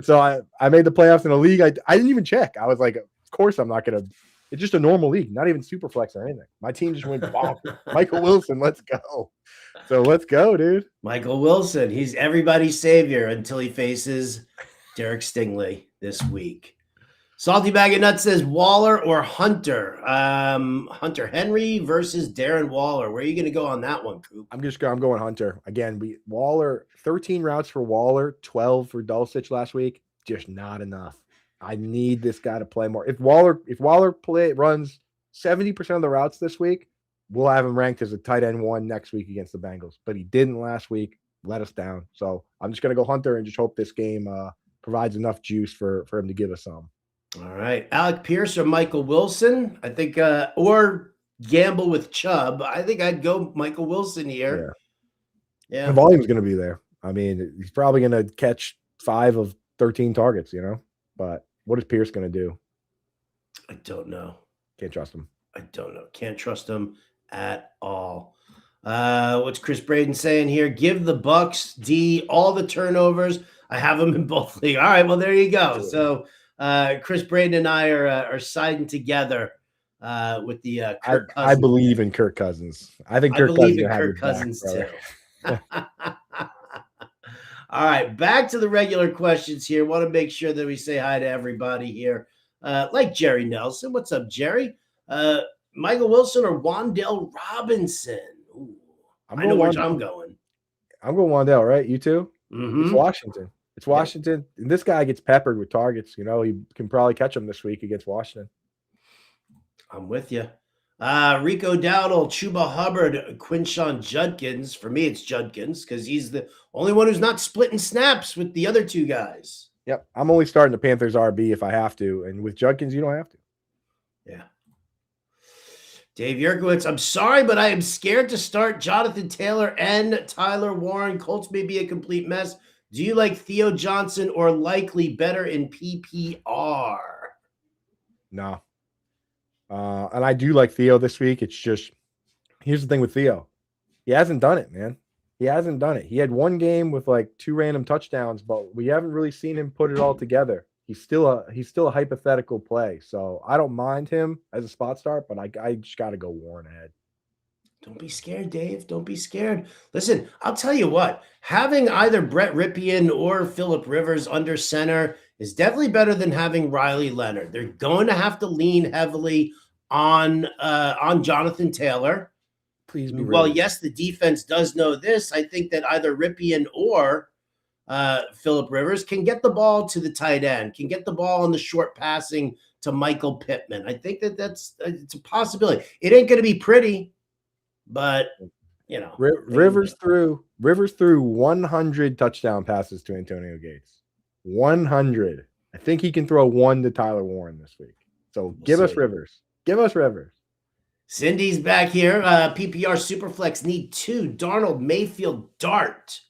So I made the playoffs in a league. I didn't even check. I was like, of course I'm not going to. It's just a normal league, not even super flex or anything. My team just went bonk. Michael Wilson, let's go. So let's go, dude. Michael Wilson, he's everybody's savior until he faces Derek Stingley this week. Salty Bag of Nuts says Waller or Hunter. Hunter Henry versus Darren Waller. Where are you going to go on that one, Coop? I'm going Hunter. Again, Waller, 13 routes for Waller, 12 for Dulcich last week. Just not enough. I need this guy to play more. If Waller runs 70% of the routes this week, we'll have him ranked as a tight end 1 next week against the Bengals. But he didn't last week. Let us down. So I'm just going to go Hunter and just hope this game provides enough juice for him to give us some. All right. Alec Pierce or Michael Wilson? I think, or gamble with Chubb. I think I'd go Michael Wilson here. Yeah. The volume's going to be there. I mean, he's probably going to catch 5 of 13 targets, but what is Pierce going to do? I don't know. Can't trust him. I don't know. Can't trust him at all. What's Chris Braden saying here? Give the Bucks D all the turnovers. I have them in both leagues. All right, well, there you go. So Chris Braden and I are siding together with the Kirk Cousins. I believe in Kirk Cousins. I think I believe in Kirk Cousins too. All right, back to the regular questions here. Want to make sure that we say hi to everybody here. Like Jerry Nelson. What's up, Jerry? Michael Wilson or Wan'Dale Robinson? Ooh, I know where I'm going. I'm going Wan'Dale, right? You too? Mm-hmm. It's Washington. It's Washington. And this guy gets peppered with targets. He can probably catch them this week against Washington. I'm with you. Rico Dowdle, Chuba Hubbard, Quinshon Judkins. For me, it's Judkins because he's the only one who's not splitting snaps with the other 2 guys. Yep. I'm only starting the Panthers RB if I have to. And with Judkins, you don't have to. Yeah. Dave Yerkowitz, I'm sorry, but I am scared to start Jonathan Taylor and Tyler Warren. Colts may be a complete mess. Do you like Theo Johnson or likely better in PPR? No. And I do like Theo this week. It's just, here's the thing with Theo. He hasn't done it, man. He hasn't done it. He had 1 game with like 2 random touchdowns, but we haven't really seen him put it all together. He's still a hypothetical play. So I don't mind him as a spot start, but I just got to go Warren ahead. Don't be scared, Dave. Don't be scared. Listen, I'll tell you what, having either Brett Ripien or Phillip Rivers under center is definitely better than having Riley Leonard. They're going to have to lean heavily on Jonathan Taylor. Please be well, yes, the defense does know this. I think that either Ripien or Phillip Rivers can get the ball to the tight end, can get the ball on the short passing to Michael Pittman. I think it's a possibility. It ain't going to be pretty, but Rivers threw 100 touchdown passes to Antonio Gates. 100. I think he can throw 1 to Tyler Warren this week. So give us Rivers. Give us Rivers. Cindy's back here. PPR Superflex need 2. Darnold, Mayfield, Dart.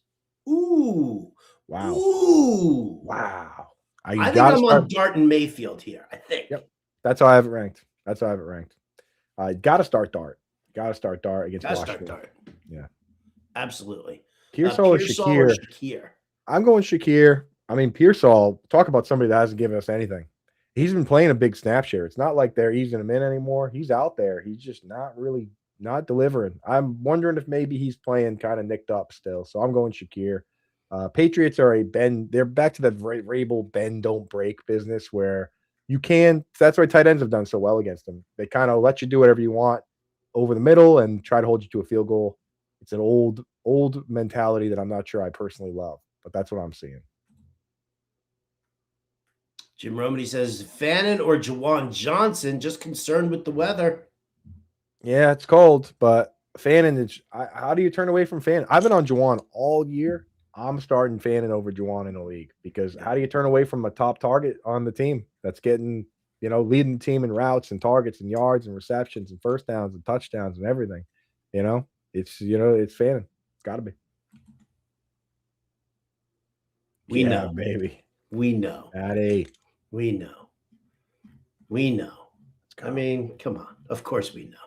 Ooh. Wow. Ooh. Wow. I think I'm on Dart and Mayfield here. I think. Yep. That's how I have it ranked. Got to start Dart. Against Washington. Start Dart. Yeah. Absolutely. Pearsall or Shakir? I'm going Shakir. I mean, Pearsall, talk about somebody that hasn't given us anything. He's been playing a big snap share. It's not like they're easing him in anymore. He's out there. He's just not delivering. I'm wondering if maybe he's playing kind of nicked up still. So I'm going Shakir. Patriots are they're back to the Vrabel bend, don't break business where you can. That's why tight ends have done so well against them. They kind of let you do whatever you want over the middle and try to hold you to a field goal. It's an old mentality that I'm not sure I personally love, but that's what I'm seeing. Jim Romany says, Fannin or Jawan Johnson, just concerned with the weather. Yeah, it's cold, but Fannin, how do you turn away from Fannin? I've been on Jawan all year. I'm starting Fannin over Jawan in the league because how do you turn away from a top target on the team that's getting, leading the team in routes and targets and yards and receptions and first downs and touchdowns and everything? It's Fannin. It's got to be. We know, baby. We know. Daddy. We know. I mean, come on. Of course we know.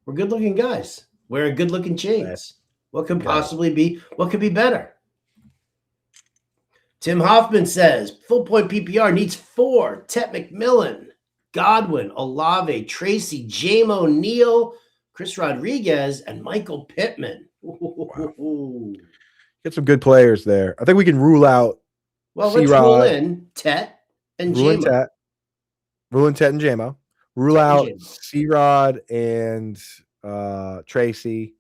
We're good-looking guys. Wearing good-looking chains. What could possibly be? What could be better? Tim Hoffman says, full point PPR needs 4. Tet McMillan, Godwin, Olave, Tracy, Jame O'Neal, Chris Rodriguez, and Michael Pittman. Wow. Get some good players there. I think we can rule out. Well, let's rule in Tet and Jamo. Rule in Tet and Jamo. Rule out C-Rod and Tracy.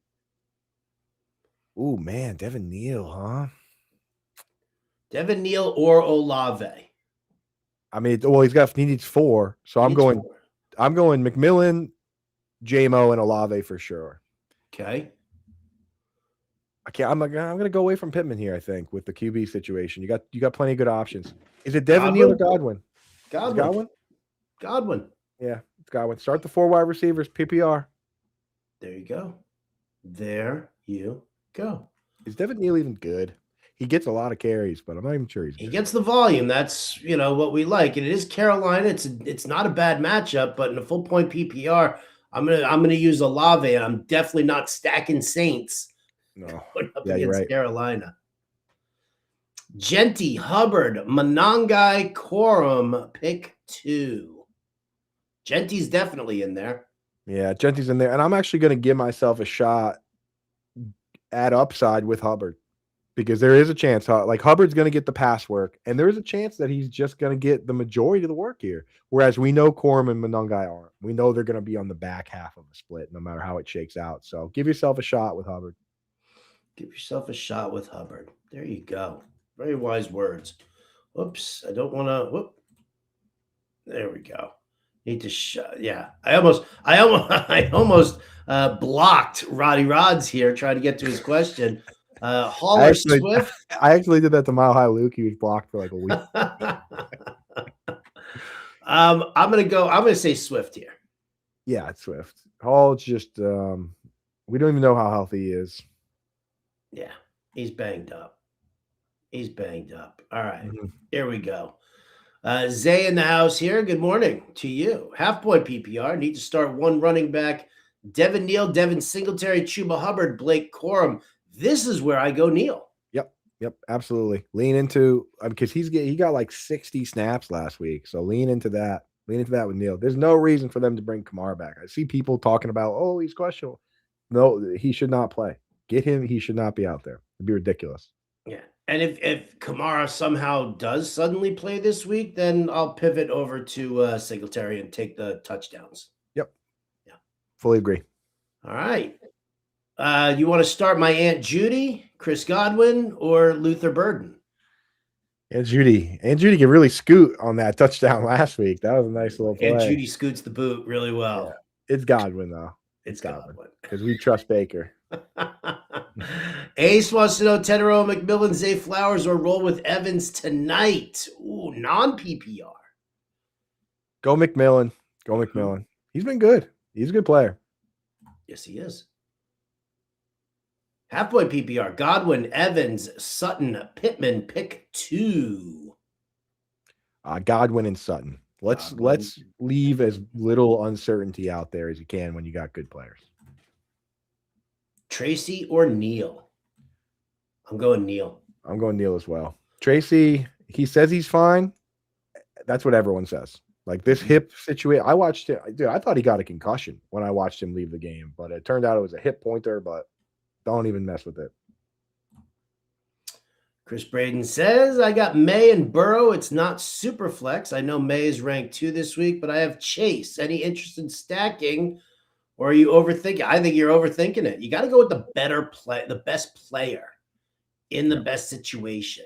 Ooh, man, Devin Neal, huh? Devin Neal or Olave. I mean, well, he needs 4, so I'm going McMillan, JMO, and Olave for sure. Okay. I'm gonna go away from Pittman here. I think with the QB situation, you got plenty of good options. Is it Devin Neal or Godwin? Godwin. Yeah, it's Godwin. Start the 4 wide receivers, PPR. There you go. There you go. Is Devin Neal even good? He gets a lot of carries, but I'm not even sure he gets the volume. That's what we like. And it is Carolina. It's not a bad matchup, but in a full point PPR, I'm gonna use Olave, and I'm definitely not stacking Saints. No, against Carolina. Genty, Hubbard, Monangai, Corum, pick 2. Genty's definitely in there. Yeah, Genty's in there, and I'm actually going to give myself a shot at upside with Hubbard because there is a chance, like Hubbard's going to get the pass work, and there is a chance that he's just going to get the majority of the work here. Whereas we know Corum and Monangai aren't. We know they're going to be on the back half of the split, no matter how it shakes out. So give yourself a shot with Hubbard. Give yourself a shot with Hubbard. There you go. Very wise words. Whoops. I don't want to. Whoop. There we go. Need to yeah. I almost blocked Roddy Rods here trying to get to his question. Swift. I actually did that to Mile High Luke. He was blocked for like a week. I'm gonna say Swift here. Yeah, it's Swift. Hall just we don't even know how healthy he is. Yeah, he's banged up. All right, Here we go. Zay in the house here. Good morning to you. Half point PPR. Need to start 1 running back. Devin Neal, Devin Singletary, Chuba Hubbard, Blake Corum. This is where I go Neal. Yep, absolutely. Lean into because he got like 60 snaps last week. So lean into that. Lean into that with Neal. There's no reason for them to bring Kamara back. I see people talking about, oh, he's questionable. No, he should not play. Get him. He should not be out there. It'd be ridiculous. Yeah. And if Kamara somehow does suddenly play this week, then I'll pivot over to Singletary and take the touchdowns. Yep. Yeah. Fully agree. All right. You want to start my Aunt Judy, Chris Godwin, or Luther Burden? Aunt Judy can really scoot on that touchdown last week. That was a nice little play. Aunt Judy scoots the boot really well. Yeah. It's Godwin, though. It's Godwin. Because we trust Baker. Ace wants to know Tedero, McMillan, Zay Flowers, or roll with Evans tonight. Ooh, non-PPR. Go McMillan. He's been good. He's a good player. Yes, he is. Half-point PPR. Godwin, Evans, Sutton, Pittman, pick 2. Godwin and Sutton. Let's leave as little uncertainty out there as you can when you got good players. Tracy or Neal? I'm going Neal. I'm going Neal as well. Tracy, he says he's fine. That's what everyone says. Like this hip situation. I watched it. Dude, I thought he got a concussion when I watched him leave the game, but it turned out it was a hip pointer, but don't even mess with it. Chris Braden says, I got May and Burrow. It's not super flex. I know May is ranked 2 this week, but I have Chase. Any interest in stacking? Or are you overthinking? I think you're overthinking it. You got to go with the best player in the best situation.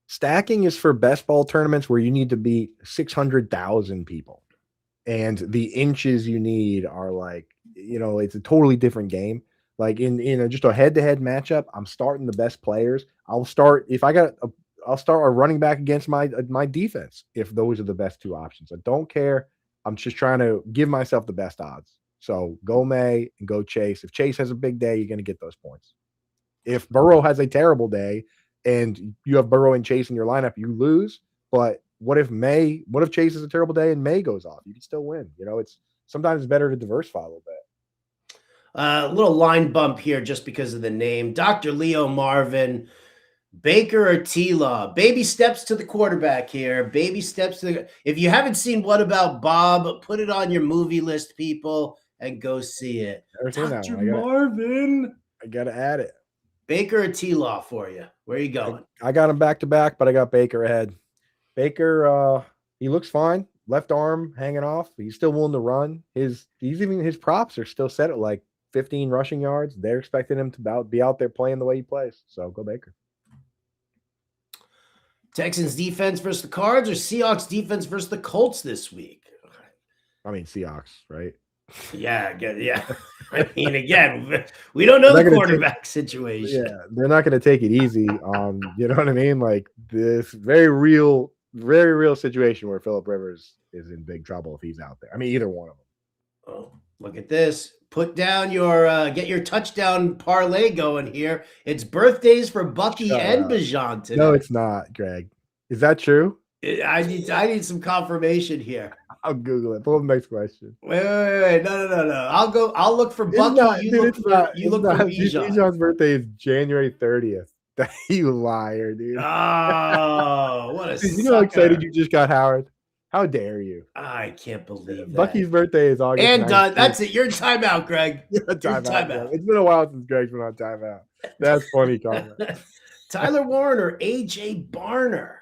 Stacking is for best ball tournaments where you need to beat 600,000 people. And the inches you need are like, it's a totally different game. Like in just a head-to-head matchup, I'm starting the best players. I'll start a running back against my defense if those are the best 2 options. I don't care. I'm just trying to give myself the best odds. So go May and go Chase. If Chase has a big day, you're going to get those points. If Burrow has a terrible day and you have Burrow and Chase in your lineup, you lose. But what if Chase has a terrible day and May goes off? You can still win. It's sometimes better to diversify a little bit. A little line bump here just because of the name. Dr. Leo Marvin, Baker or T-Law? Baby steps to the quarterback here. Baby steps to if you haven't seen What About Bob, put it on your movie list, people, and go see it. Dr. Marvin. I got to add it. Baker or T-Law for you? Where are you going? I got him back to back, but I got Baker ahead. Baker, he looks fine. Left arm hanging off. He's still willing to run. His props are still set at like 15 rushing yards. They're expecting him to be out there playing the way he plays. So go Baker. Texans defense versus the Cards or Seahawks defense versus the Colts this week? I mean, Seahawks, right? Yeah. I mean, again, we don't know the quarterback situation. Yeah, they're not going to take it easy. You know what I mean? Like this very real situation where Phillip Rivers is in big trouble if he's out there. I mean, either one of them. Oh, look at this. Put down your get your touchdown parlay going here. It's birthdays for Bucky and Bijan today. No, it's not, Greg. Is that true? I need some confirmation here. I'll Google it. Pull up the next question. Wait. No. I'll look for Bucky. You look for Bijan. Bijan's birthday is January 30th. You liar, dude. Oh, what a sucker. You know how excited you just got, Howard? How dare you? I can't believe that. Bucky's birthday is August. And done. That's it. You're timeout, Greg. Timeout. It's been a while since Greg's been on timeout. That's funny comment. Tyler Warren or AJ Barner?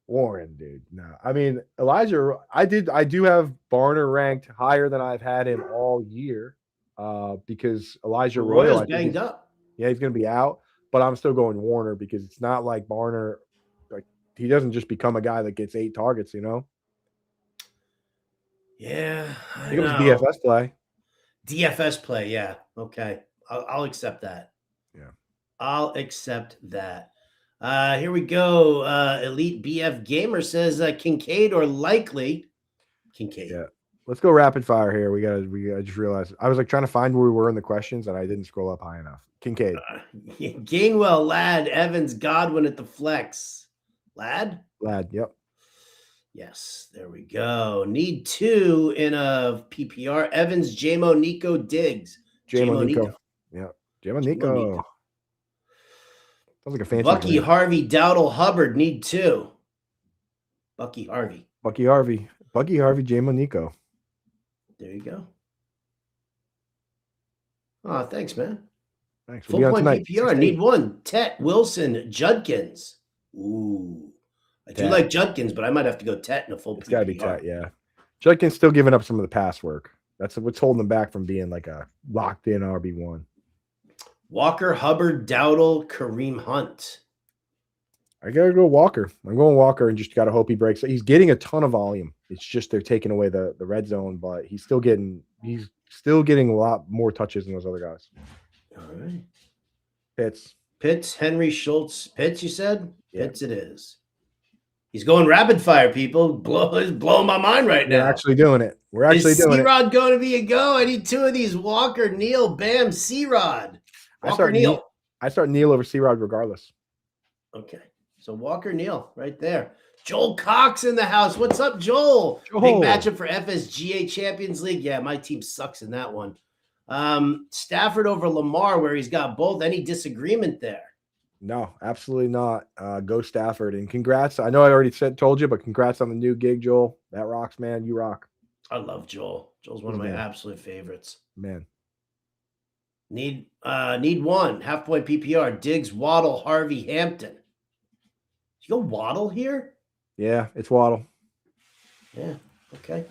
Warren, dude. No, I mean Elijah. I do have Barner ranked higher than I've had him all year, because Elijah Royal banged up. Yeah, he's going to be out, but I'm still going Warner because it's not like Barner. Like he doesn't just become a guy that gets 8 targets, you know. Yeah, I think it was DFS play. DFS play, yeah. Okay, I'll accept that. Yeah, I'll accept that. Here we go. Elite BF Gamer says Kincaid or likely Kincaid. Yeah. Let's go rapid fire here. I just realized I was like trying to find where we were in the questions and I didn't scroll up high enough. Kincaid. Gainwell, Ladd, Evans, Godwin at the flex. Ladd, yep. Yes, there we go. Need 2 in a PPR. Evans, J-Mo, Nico, Diggs. J-Mo, Nico. Yeah. J-Mo, Nico. Sounds like a fancy Bucky, name. Harvey, Dowdle, Hubbard. Need 2. Bucky, Harvey, J-Mo, Nico. There you go. Oh, thanks, man. Thanks. Full point PPR. Need 1. Tet, Wilson, Judkins. Ooh. I do like Judkins, but I might have to go Tet in a full PPR. It's got to be Tet, yeah. Judkins still giving up some of the pass work. That's what's holding him back from being like a locked-in RB1. Walker, Hubbard, Dowdle, Kareem Hunt. I got to go Walker. I'm going Walker and just got to hope he breaks. He's getting a ton of volume. It's just they're taking away the red zone, but he's still getting a lot more touches than those other guys. All right. Pitts, Henry, Schultz. Pitts, you said? Yeah. Pitts it is. He's going rapid fire, people. Blowing my mind right now. We're actually doing it. Is C-Rod going to be a go? I need 2 of these. Walker, Neal, Bam, C-Rod. Walker, Neal. I start Neal over C-Rod regardless. Okay. So Walker, Neal right there. Joel Cox in the house. What's up, Joel? Big matchup for FSGA Champions League. Yeah, my team sucks in that one. Stafford over Lamar, where he's got both. Any disagreement there? No, absolutely not. Go Stafford, and congrats. I know I already told you, but congrats on the new gig, Joel. That rocks, man. You rock. I love Joel. Joel's one of my absolute favorites. Man. Need 1 half point PPR. Diggs, Waddle, Harvey, Hampton. You go Waddle here? Yeah, it's Waddle. Yeah. Okay.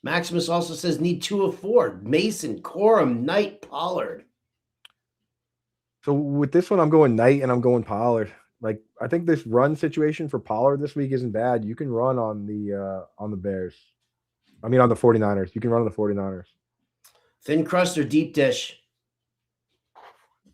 Maximus also says need 2 of 4. Mason, Corum, Knight, Pollard. So with this one, I'm going Knight and I'm going Pollard. Like I think this run situation for Pollard this week isn't bad. You can run on the Bears. I mean on the 49ers. You can run on the 49ers. Thin crust or deep dish?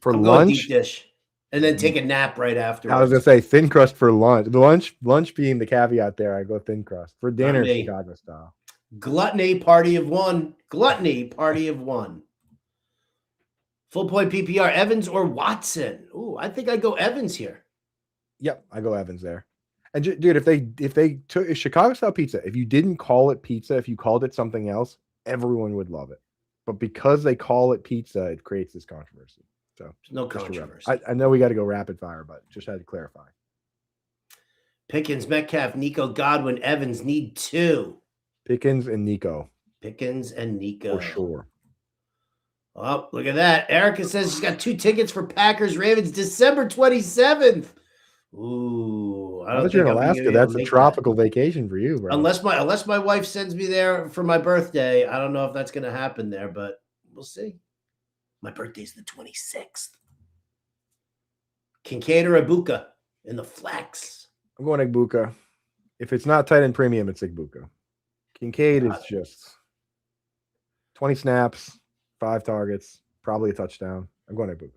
For lunch? Deep dish. And then take a nap right afterwards. I was gonna say thin crust for lunch. The lunch being the caveat there. I go thin crust. For dinner, Chicago style. Gluttony, party of 1. Gluttony, party of 1. Full point PPR, Evans or Watson? Ooh, I think I'd go Evans here. Yep, I go Evans there. And dude, if they took Chicago style pizza, if you didn't call it pizza, if you called it something else, everyone would love it. But because they call it pizza, it creates this controversy. So no controversy. I know we got to go rapid fire, but just had to clarify. Pickens, Metcalf, Nico, Godwin, Evans need 2. Pickens and Nico. For sure. Oh, look at that. Erica says she's got 2 tickets for Packers Ravens December 27th. Ooh. I thought you're in Alaska. That's a tropical vacation for you, bro. Unless my wife sends me there for my birthday. I don't know if that's going to happen there, but we'll see. My birthday's the 26th. Kincaid or Ibuka in the flex. I'm going Egbuka. If it's not tight end premium, it's Egbuka. Kincaid is just 20 snaps, 5 targets, probably a touchdown. I'm going Egbuka.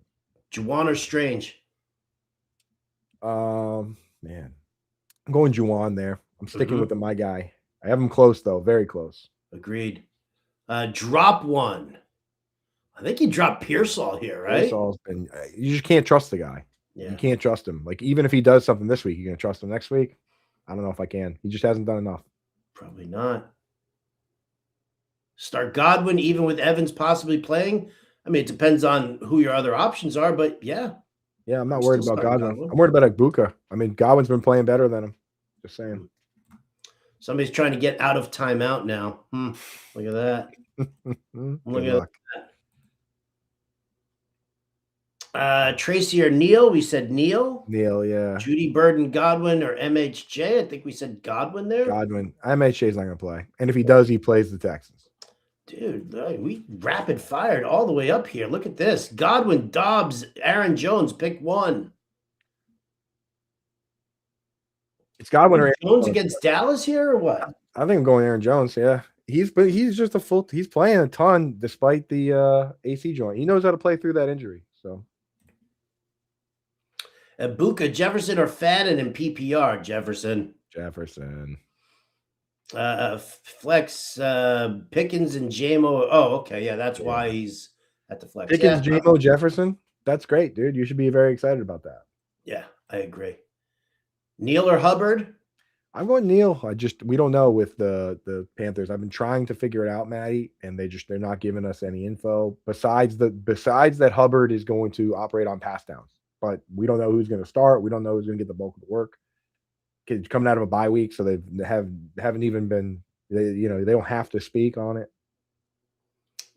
Juwan or Strange? Man, I'm going Juwan there. I'm sticking with my guy. I have him close though, very close. Agreed. Drop one. I think he dropped Pearsall here, right? Pearsall's been. You just can't trust the guy. Yeah. You can't trust him. Like even if he does something this week, you're gonna trust him next week. I don't know if I can. He just hasn't done enough. Probably not. Start Godwin even with Evans possibly playing. I mean, it depends on who your other options are, but yeah. Yeah, I'm not worried about Godwin. I'm worried about Egbuka. I mean, Godwin's been playing better than him. Just saying. Somebody's trying to get out of timeout now. Look at that. Look at that. Tracy or Neal? We said Neal. Neal, yeah. Judy Burden, Godwin, or MHJ? I think we said Godwin there. Godwin. MHJ's not going to play. And if he does, he plays the Texans. Dude, we rapid fired all the way up here. Look at this. Godwin, Dobbs, Aaron Jones, pick one. It's Godwin or Jones against Dallas here or what? I think I'm going Aaron Jones, yeah. He's just he's playing a ton despite the AC joint. He knows how to play through that injury. So Buka, Jefferson or Fadden in PPR? Jefferson. Flex, Pickens and JMO. Oh, okay. Yeah, that's why he's at the flex. Pickens, JMO, Jefferson. That's great, dude. You should be very excited about that. Yeah, I agree. Neal or Hubbard? I'm going Neal. We don't know with the Panthers. I've been trying to figure it out, Maddie, and they're not giving us any info besides that Hubbard is going to operate on pass downs. But we don't know who's going to start. We don't know who's going to get the bulk of the work. Kids coming out of a bye week, so they haven't even been. They don't have to speak on it.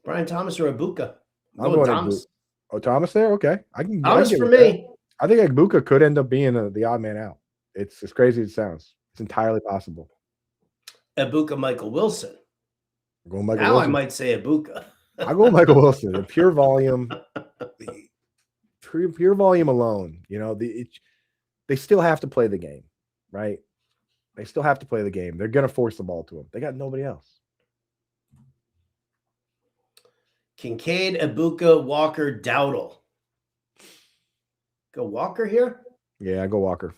Brian Thomas or Egbuka? I'm going Thomas. Oh, Thomas there. Okay, Thomas for me. I think Egbuka could end up being the odd man out. It's as crazy as it sounds. It's entirely possible. Egbuka, Michael Wilson. Wilson. I might say Egbuka. I go Michael Wilson. The pure volume, pure volume alone. They still have to play the game, right? They still have to play the game. They're going to force the ball to them. They got nobody else. Kincaid, Egbuka, Walker, Dowdle. Go Walker here? Yeah, I go Walker.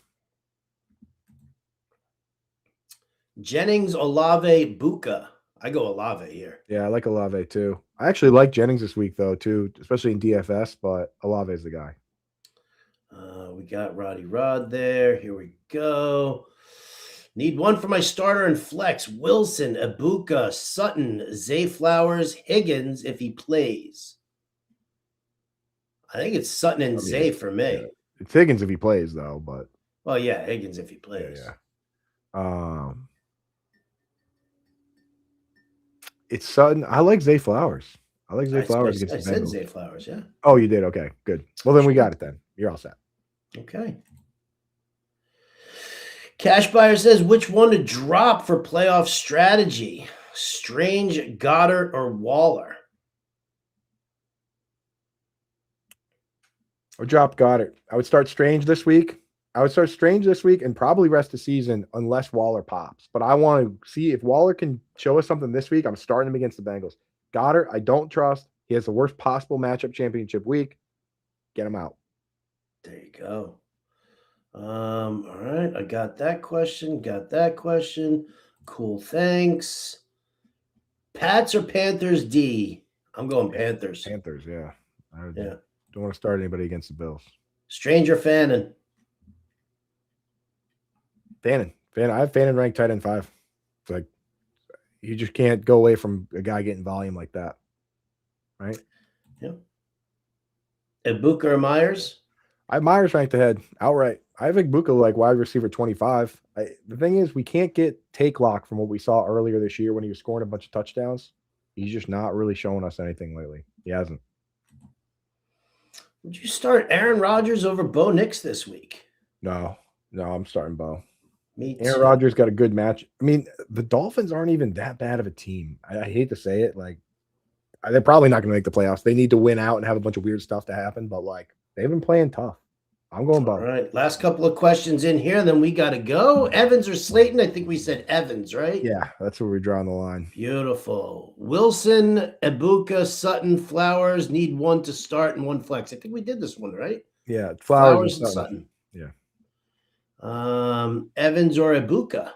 Jennings, Olave, Buka. I go Olave here. Yeah, I like Olave too. I actually like Jennings this week though too, especially in DFS, but Olave is the guy. We got Roddy Rod there. Here we go. Need one for my starter and flex. Wilson, Egbuka, Sutton, Zay Flowers, Higgins if he plays. I think it's Sutton and Zay for me. Yeah. It's Higgins if he plays though, but well, yeah, Higgins if he plays. Yeah. It's Sutton. I like Zay Flowers. I said Zay Flowers, yeah. Oh, you did? Okay, good. Well, then we got it then. You're all set. Okay. Cash Buyer says, which one to drop for playoff strategy? Strange, Goddard, or Waller? Or drop Goddard. I would start Strange this week. And probably rest the season unless Waller pops. But I want to see if Waller can show us something this week. I'm starting him against the Bengals. Goddard, I don't trust. He has the worst possible matchup championship week. Get him out. There you go. All right. I got that question. Cool. Thanks. Pats or Panthers, D? I'm going Panthers. Panthers, yeah. Don't want to start anybody against the Bills. Stranger Fannin. Fannin. I have Fannin ranked tight end 5. It's like you just can't go away from a guy getting volume like that. Right? Yeah. Egbuka or Myers? I have Myers ranked ahead outright. I think Egbuka like wide receiver 25. The thing is, we can't get take lock from what we saw earlier this year when he was scoring a bunch of touchdowns. He's just not really showing us anything lately. He hasn't. Would you start Aaron Rodgers over Bo Nix this week? No, I'm starting Bo. Me too. Aaron Rodgers got a good match. I mean, the Dolphins aren't even that bad of a team. I hate to say it. Like, they're probably not going to make the playoffs. They need to win out and have a bunch of weird stuff to happen. But, like, they've been playing tough. I'm going All Bo. right. Last couple of questions in here, then we got to go. Evans or Slayton? I think we said Evans, right? Yeah, that's where we're drawing the line. Beautiful. Wilson, Ibuka, Sutton, Flowers need one to start and one flex. I think we did this one, right? Yeah, Flowers and Sutton. Sutton. Yeah. Evans or Ibuka?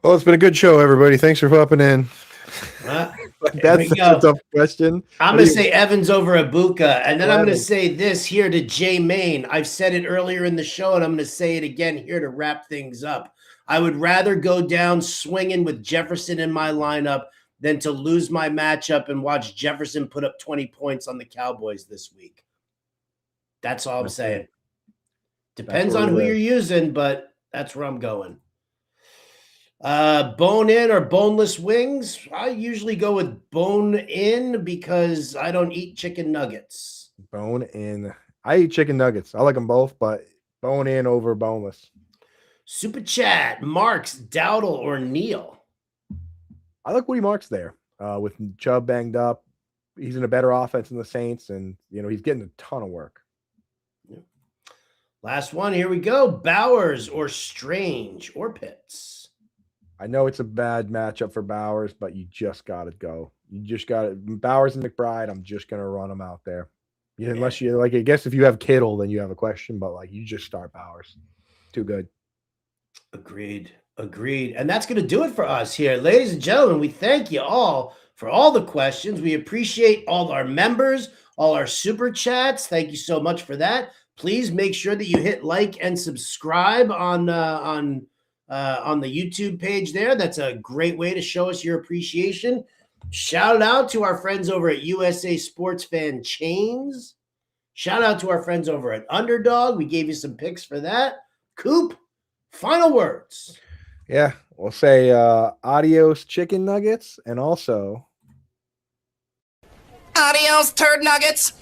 Well, it's been a good show, everybody. Thanks for popping in. That's such a tough question. I'm going to say Evans over Ibuka, and then I'm going to say this here to Jay Main. I've said it earlier in the show, and I'm going to say it again here to wrap things up. I would rather go down swinging with Jefferson in my lineup than to lose my matchup and watch Jefferson put up 20 points on the Cowboys this week. That's all I'm saying. Depends on who you're using, but that's where I'm going. Bone in or boneless wings? I usually go with bone in because I don't eat chicken nuggets. Bone in. I eat chicken nuggets. I like them both, but bone in over boneless. Super chat, Marks, Dowdle, or Neal? I like Woody Marks there. With Chubb banged up, he's in a better offense than the Saints, and he's getting a ton of work. Yeah. Last one, here we go. Bowers or Strange or Pitts? I know it's a bad matchup for Bowers, but you just got to go. You just got it. Bowers and McBride, I'm just going to run them out there. Yeah, unless you I guess if you have Kittle, then you have a question, but you just start Bowers. Too good. Agreed. And that's going to do it for us here. Ladies and gentlemen, we thank you all for all the questions. We appreciate all our members, all our super chats. Thank you so much for that. Please make sure that you hit like and subscribe on the YouTube page there. That's a great way to show us your appreciation. Shout out to our friends over at USA Sports Fan Chains. Shout out to our friends over at Underdog. We gave you some picks for that. Coop, final words. Yeah, we'll say adios chicken nuggets, and also adios turd nuggets.